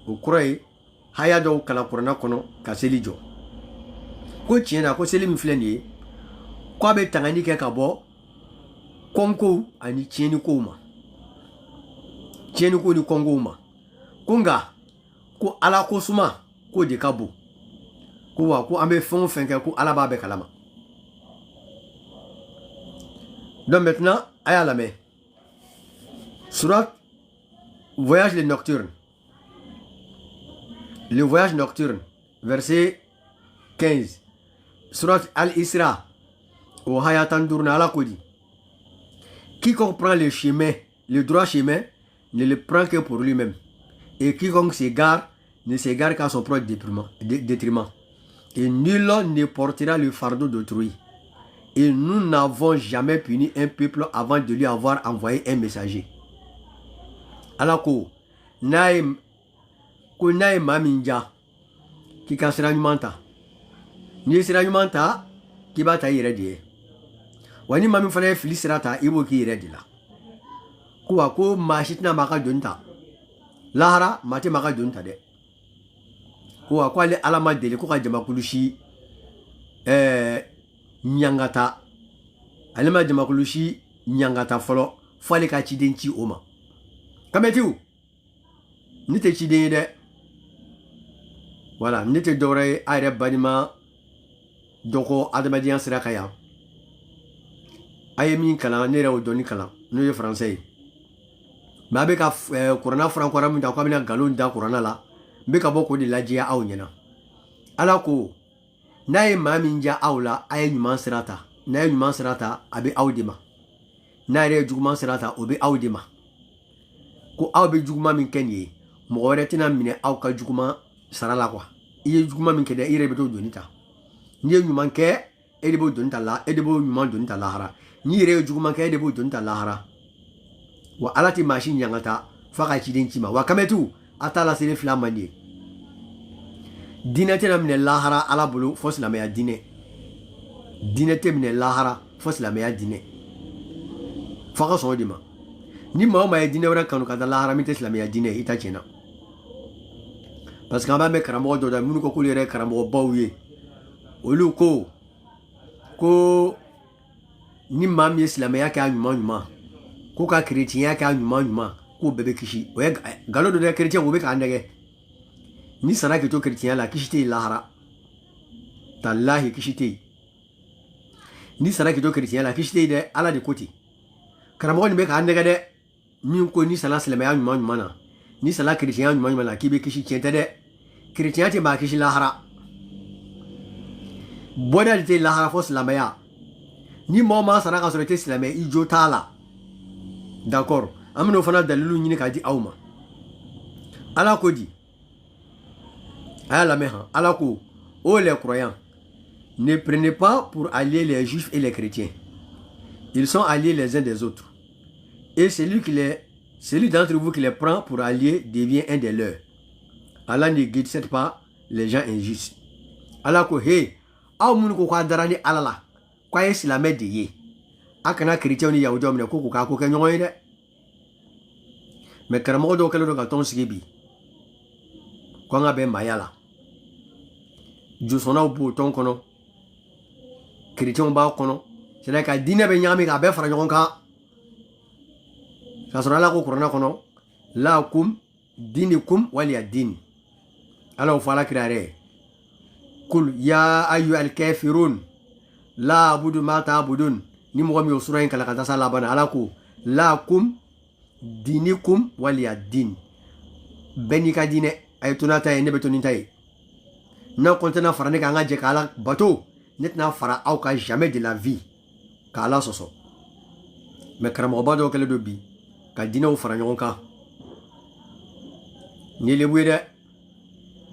o kroye haya do kala Qur'ana kono ka seli jo ko tiena ko seli mi fleni ko be tangani ke ka bo konko ani tieni ko ma tieni ko ni kongo ma kunga ko ala ko suma ko de kabo ko wa ko ambe fon fenke ko ala ba be kalama. Donc maintenant aya la main surat voyage nocturne, le voyage nocturne verset 15 surat al-Isra au hayatan durna ala ko dit quiconque prend le chemin, le droit chemin, ne le prend que pour lui-même. Et quiconque s'égare, ne s'égare qu'à son propre détriment. Et nul ne portera le fardeau d'autrui. Et nous n'avons jamais puni un peuple avant de lui avoir envoyé un messager. Alors que, naïm maminja, qui ka siranyumanta, ni siranyumanta, qui bata iredi. Wani mami fana filisirata, ibo ki iredi la. Kwa ko mashitna maka dunta. Lahara mate maka dunta de. Kwa kwa le alama dele kwa jamakulushi nyangata. Alama jamakulushi nyangata folo fale ka chidenchi oma. Kametiu. Nite chiden de. Voilà, nite dore ayre banima doko adamadian sirakaya. Ayemi kala nere o doni kala. No français. Mabe ka Qur'ana franco arabu da ko amina galon da Qur'ana la be ka bɔ ko de lajɛ aw ɲɛna ala ko n'a ye maa min diya aw la a ye ɲuman sira ta n'a ye ɲuman sira ta a bɛ aw de ma n'a yɛrɛ ye juguman sira ta o bɛ aw de ma ko aw bɛ juguman min kɛ nin ye mɔgɔ wɛrɛ tɛna minɛ aw ka juguman sara la quoi i ye juguman min kɛ dɛ i yɛrɛ bɛ t'o doni ta n'i ye ɲuman kɛ e de b'o doni ta la e de b'o ɲuman doni ta lahara n'i yɛrɛ ye juguman kɛ e de b'o doni ta lahara wa ala tɛ maa si ɲangata f'a ka ciden ci ma wa kamɛtu a t'a laseli fila man di ye diinɛ tɛna minɛ lahara ala bolo fo silamɛya diinɛ tɛ minɛ lahara fo silamɛya diinɛ f'a ka sɔn o de ma ni maa o maa ye diinɛ wɛrɛ kanu ka taa lahara min tɛ silamɛya diinɛ ye i ta tiɲɛna parce que an b'a mɛn karamɔgɔ dɔ da minnu ko k'olu yɛrɛ ye karamɔgɔbaw ye olu ko ni maa min ye silamɛya kɛ a ɲuman ɲuman ko ka kerecɛnya kɛ a ɲuman ɲuman k'o bɛɛ bɛ kisi o ye nkalon dɔ dɛ kerecɛn o bɛ k'a nɛgɛ ni sara k'i to kerecɛnya la kisi tɛ yen lahara talahi kisi tɛ yen ni sara k'i to kerecɛnya la kisi tɛ yen dɛ ala de ko ten karamɔgɔ nin bɛ k'a nɛgɛ dɛ min ko ni sara silamɛya ɲuman ɲuman na ni sara kerecɛnya ɲuman ɲuman na k'i bɛ kisi tiɲɛ tɛ dɛ kerecɛnya tɛ maa kisi lahara bɔda de tɛ lahara fo silamɛya ni maa o maa sara ka sɔrɔ i tɛ silamɛ i jo t'a la d'accord an bɛna o fana dalilu ɲini k'a di aw ma ala ko di a y'a lamɛn han ala ko ô les croyants ne prenez pas pour allier les juifs et les chrétiens ils sont alliés les uns des autres et celui d'entre vous qui les prend pour alliés devient un des leurs Allah ne guide pas les gens injustes ala ko he aw minnu ko k'a dara ni ala la k'a ye silamɛ de ye a kana chrétiens ni yahudiw minɛ ko k'a ko kɛ ɲɔgɔn ye dɛ mais karamɔgɔ dɔw kɛlen don ka tɔn sigi bi ko an ka bɛn maaya la josɔnnaw b'o tɔn kɔnɔ chrétiens b'a kɔnɔ c'est à dire ka diinɛ bɛ ɲagami k'a bɛɛ fara ɲɔgɔn kan k'a sɔrɔ ala ko kuranɛ kɔnɔ lakum dinikum waliya din ala o fɔ ala kira yɛrɛ kul ya ayyuhal kafirun la abudu ma ta'budun ni mɔgɔ min y'o sura in kalan ka taa s'a laban na ala ko lakum dinikum waliya din bɛɛ n'i ka diinɛ a ye to n'a ta ye ne bɛ to ni ta ye n'a kɔntɛna fara ne kan an ka jɛ k'ala bato ne tɛna fara aw ka jamais de la vie k'ala sɔsɔ mais karamɔgɔba dɔw kɛlen don bi ka diinɛw fara ɲɔgɔn kan ni lebu ye dɛ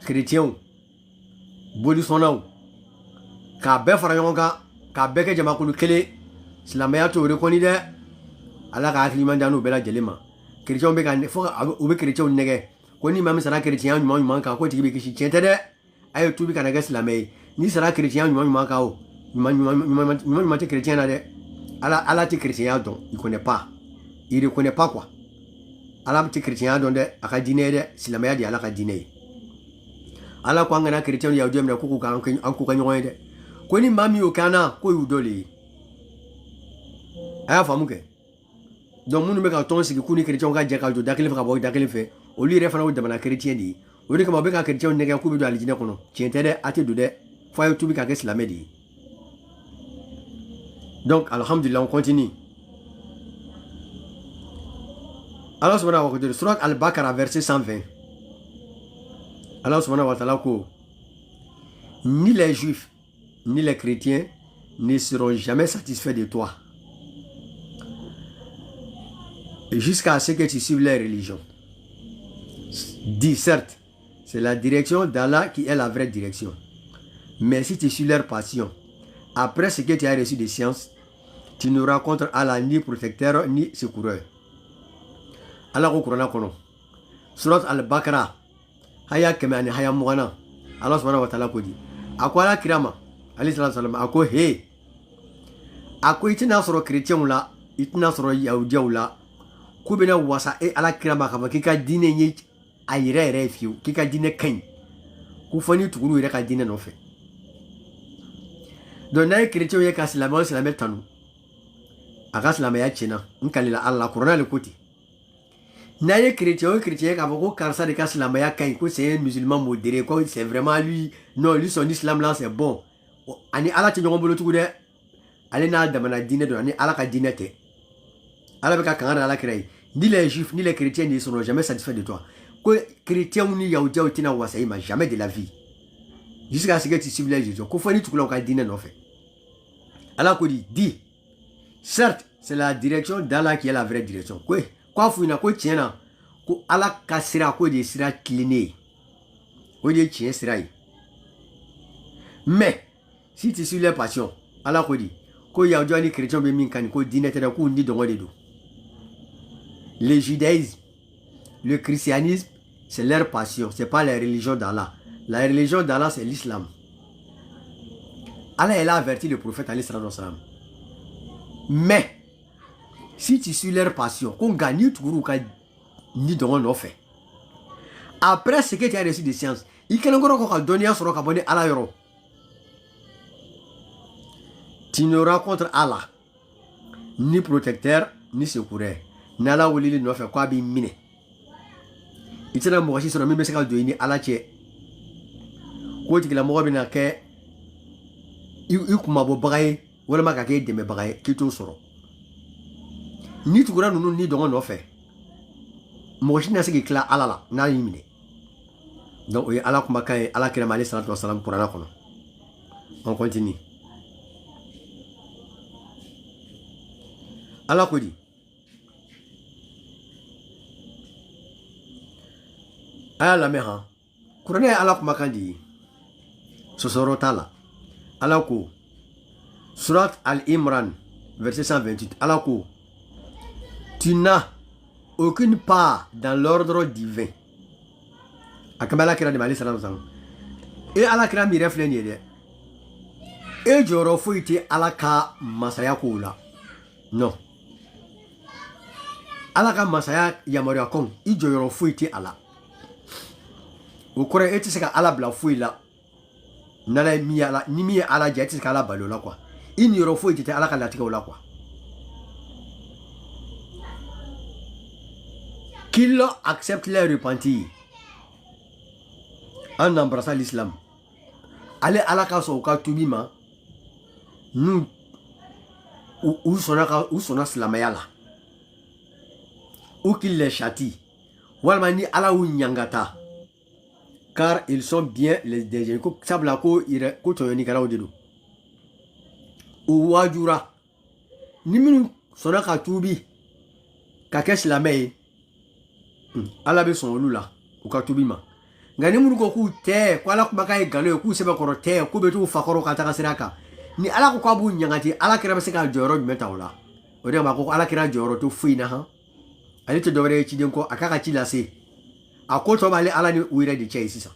chrétiens bolisɔnnaw k'a bɛɛ fara ɲɔgɔn kan k'a bɛɛ kɛ jamakulu kelen silamɛya t'o rekɔni dɛ ala ka hakilima di n'u bɛɛ lajɛlen ma chrétiens bɛ ka fo u bɛ chrétiens nɛgɛ ko ni maa min sara chrétienya ɲuman ɲuman kan ko tigi bɛ kisi tiɲɛ tɛ dɛ a ye tubi kana kɛ silamɛ ye ni sara chrétienya ɲuman ɲuman kan o ɲuman tɛ chrétien na dɛ ala tɛ chrétienya dɔn il connaît pas il reconnaît pas quoi ala tɛ chrétienya dɔn dɛ a ka diinɛ ye dɛ silamɛya de ye ala ka diinɛ ye ala ko an kana chrétiens ni yahudiw minɛ ko k'u ka ɲɔgɔn ye dɛ ko ni maa min y'o kɛ an na ko y'u dɔ de ye a y'a faamu kɛ donc minnu bɛ ka tɔn sigi k'u ni chrétiens ka jɛ ka jɔ da kelen fɛ ka bɔ da kelen fɛ olu yɛrɛ fana y'u damana chrétien de ye o de kama u bɛ ka chrétiens nɛgɛ k'u bɛ don alijinɛ kɔnɔ tiɲɛ tɛ dɛ a tɛ don dɛ fo a ye tubi ka kɛ silamɛ de ye donc alhamdulillah on continue Allah subhanahu wa ta'ala surat al-Baqarah verset 120 Allah subhanahu wa ta'ala ko ni les juifs ni les chrétiens ne seront jamais satisfaits de toi jusqu'à ce que tu suives leur religion. Dis certes, c'est la direction d'Allah qui est la vraie direction. Mais si tu suis leur passion, après ce que tu as reçu de science, tu n'auras contre Allah ni protecteur ni secoureur. Allah ko Qur'an kono. Surat al-Baqarah haya kemani haya mugana. Allah subhanahu wa ta'ala ko di. Akwala kirama alayhi sallam ako he. Ako itina soro chrétien la, itina soro yahudiya la. Ku bena wasa e ala kirama kama kika diinɛ ye a yɛrɛ yɛrɛ fiyewu k'i ka diinɛ ka ɲi k'u fɔ ni tuguru yɛrɛ ka diinɛ nɔfɛ donc n'a ye chrétien ye ka silamɛ tanu a ka silamɛya tiɲɛna n kalila ala la kuranɛ le ko ten n'a ye chrétien ye k'a fɔ ko karisa de ka silamɛya ka ɲi ko c'est un musulman modéré ko c'est vraiment lui non lui son islam là c'est bon ani ala tɛ ɲɔgɔn bolo tugun dɛ ale n'a damana diinɛ dɔn ani ala ka diinɛ tɛ ala bɛ ka kanga da ala kira ye ni les juifs ni les chrétiens ne seront jamais satisfaits de toi ko chrétien ni yaoudia tina wasaima jamais de la vie jusqu'à ce que tu suives les Jésus ko fani tukula ka dîner no fait ala ko dit certes c'est la direction d'Allah qui est la vraie direction quoi fouina ko tiena ko ala kasira ko de sira cliné ko de tien sira mais si tu suis les passions ala ko dit ko yaoudia ni chrétien be min kan ko dîner te ko ndi dongo de do le judaïsme, le christianisme, c'est leur passion, c'est pas la religion d'Allah. La religion d'Allah, c'est l'islam. Allah, elle a averti le prophète alayhi salatu wassalam. Mais, si tu suis leur passion, qu'on gagne tout le monde, ni dans nos faits. Après ce que tu as reçu de science, il y a encore donné à son abonné à la euro. Tu ne rencontres Allah, ni protecteur, ni secoureur. Nala wulili no fe kwa bi mine itena mo shi so mi meseka do ni ala che ko ti la mo bi na ke ikuma bo bagaye wala maka ke de me bagaye ki to soro ni tu gura nunu ni dongo no fe mo shi na se ki kla ala la na yimine donc o ala kuma kai ala kira mali salatu wassalam qur'ana kono on continue ala ko di aya la meha kurane ala kuma kandi sosorota la ala ko surat al-imran verset 128 ala ko tu n'as aucune part dans l'ordre divin akamala kira de mali salam salam et ala kira mi refle ni de e joro fuiti ala ka masaya ko la non ala ka masaya yamori akon i joro fuiti ala o kore eti se ka ala bla fui la nala mi ala ni mi ala ja eti se ka ala balo la quoi in yoro fui ti ala ka latika o la quoi qu'il accepte les repentir en embrassant l'islam ale ala ka so ka tubima nous ou sona slamaya la ou qu'il les châtie walma ni ala ou nyangata car ils sont bien les déjeuners ko sabla ko ire ko to ni karaw dedo o wajura ni minu sona ka tubi ka kes la may ala be son lula o ka tubi ma ngani munu ko ku te ko ala ko bakay galo ku sebe ko te ko be tu fakoro ka ta siraka ni ala ko abu nyangati ala kira be se ka joro metawla o de ma ko ala kira joro to fuina ha ali to dore ci den ko akaka ci la se a ko to bale ala ni uire de chai sisa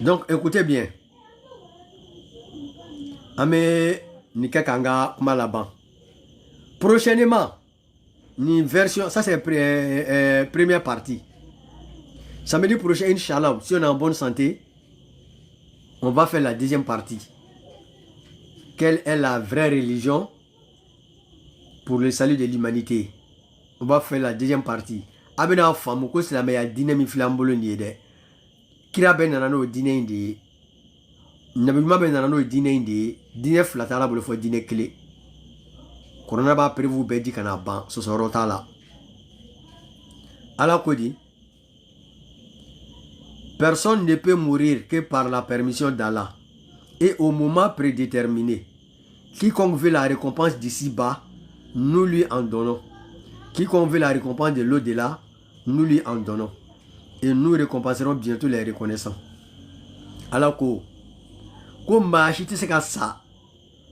donc écoutez bien ame ni kanga kuma là-bas prochainement ni version ça c'est première partie samedi prochain inchallah si on est en bonne santé on va faire la deuxième partie quelle est la vraie religion pour le salut de l'humanité. On va faire la deuxième partie. Abena famu ko sila ya dynamique flambolo ni de. Kira ben nanano dîner indi. Nabima ben nanano dîner indi. Dîner flatala bolo fo dîner clé. Corona ba prévu be di kana ban so sorota la. Ala ko di personne ne peut mourir que par la permission d'Allah et au moment prédéterminé. Quiconque veut la récompense d'ici-bas, nous lui en donnons. Quiconque veut la récompense de l'au-delà, nous lui en donnons. Et nous récompenserons bientôt les reconnaissants. Alors que machiti se ka sa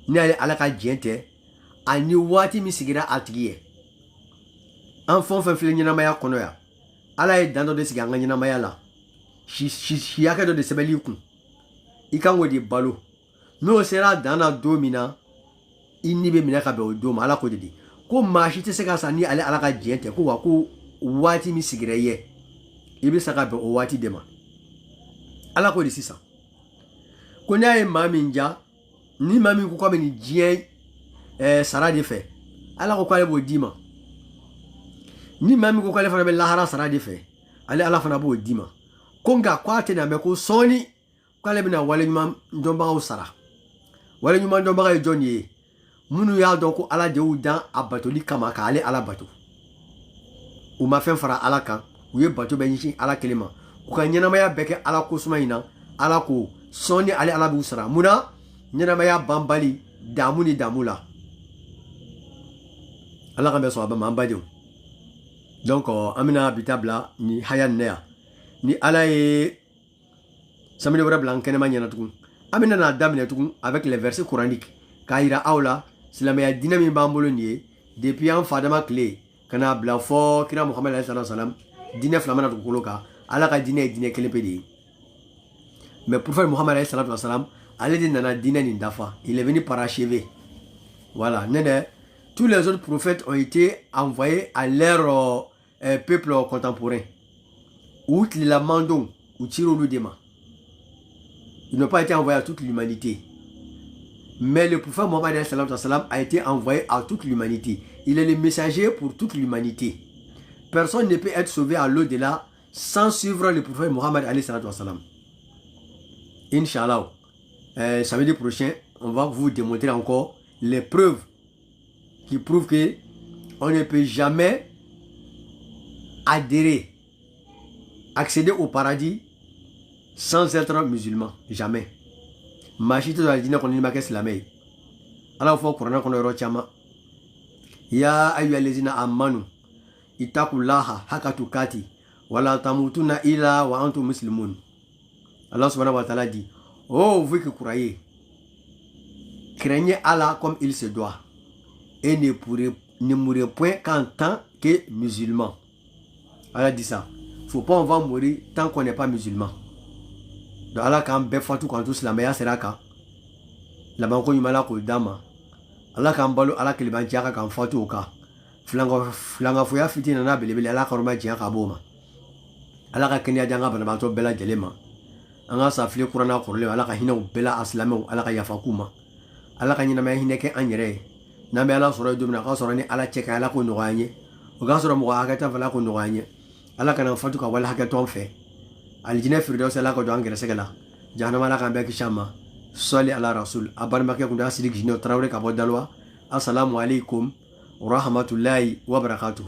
ni ale alaka jente ani wati mi sigira atiye. Enfant fait fle nyina maya kono ya. Ala e dando de siga nyina maya la. Shi yaka do de sebeli ku. Ikango di balo. No sera dana domina. Inibe minaka be odoma ala ko dedi ko machiti se ka sani ale ala ka jente ko wa ko wati mi sigreye ibe saka be o wati dema ala ko di sisa ko nyae mami nja ni mami ko ko ni jien sara de fe ala ko kwale bo dima ni mami ko kwale fa be lahara sara de fe ale ala fa na bo dima ko nga kwate na me ko soni kwale bina wale nyuma ndomba o sara wale nyuma ndomba e joni munu ya donc ala de udan abatoli kama ka ale ala bato u ma fɛn fara ala kan u ye bato bɛ ɲɛsin ala kelen ma u ka ɲɛnamaya bɛɛ kɛ ala kosuma in na ala ko sɔn ni ale ala b'u sara mun na ɲɛnamaya banbali damu ni damu la ala ka bɛ sɔn a bɛ ma an badenw donc an bɛna bi ta bila ni haya nin yan ni ala ye samedi wɛrɛ bila an kɛnɛma ɲɛna tugun an bɛna n'a daminɛ tugun avec les versets coraniques k'a yira aw la silamɛya diinɛ min b'an bolo nin ye depuis an fadama tile ka n'a bila fɔ kira muhamadu alayhi salatu wasalam diinɛ fila mana dugukolo kan ala ka diinɛ ye diinɛ kelen pe de ye mais prophète muhamadu alayhi salatu wasalam ale de nana diinɛ nin dafa il est venu parachever voilà tous les autres prophètes ont été envoyés à leur peuple contemporain ou la mandon ou tirolu de ma ils n'ont pas été envoyés à toute l'humanité. Mais le prophète Mohammed a été envoyé à toute l'humanité. Il est le messager pour toute l'humanité. Personne ne peut être sauvé à l'au-delà sans suivre le prophète Mohammed. Inch'Allah, samedi prochain, on va vous démontrer encore les preuves qui prouvent que on ne peut jamais adhérer, accéder au paradis sans être musulman. Jamais. Machite de la dîner qu'on est islamé. Alors, il faut qu'on ait un chama. Ya ayyuhallazina amanu ittaqullaha haqqa tuqati wa la tamutunna illa wa antum muslimun. Allah subhanahu wa ta'ala dit: oh, vous qui croyez, craignez Allah comme il se doit et ne mourrez point qu'en tant que musulman. Allah dit ça. Faut pas on va mourir tant qu'on n'est pas musulman. Donc Allah quand befatou quand tous la meilleure sera quand la banco yumala ko dama Allah quand balo Allah que ban jaka quand fatu au cas flanga foya fitina na belebele Allah ka roma jaka boma Allah ka kenya janga bana banto bela jelema anga sa fili qur'ana qurle Allah ka hina bela aslamo Allah ka yafakuma Allah ka nyina ma hine ke anyere na be Allah soro dumna ka soro ni Allah cheka Allah ko noganye o ga soro mo ga ka ta fala ko noganye Allah kana fatu ka wala ka ton fe aljina firdaus Allah ko do angere segala jahannama Allah kan be kishama soli ala rasul abarma ke kunda sidik jino trawre ka bodalwa assalamu alaikum wa rahmatullahi wa barakatuh.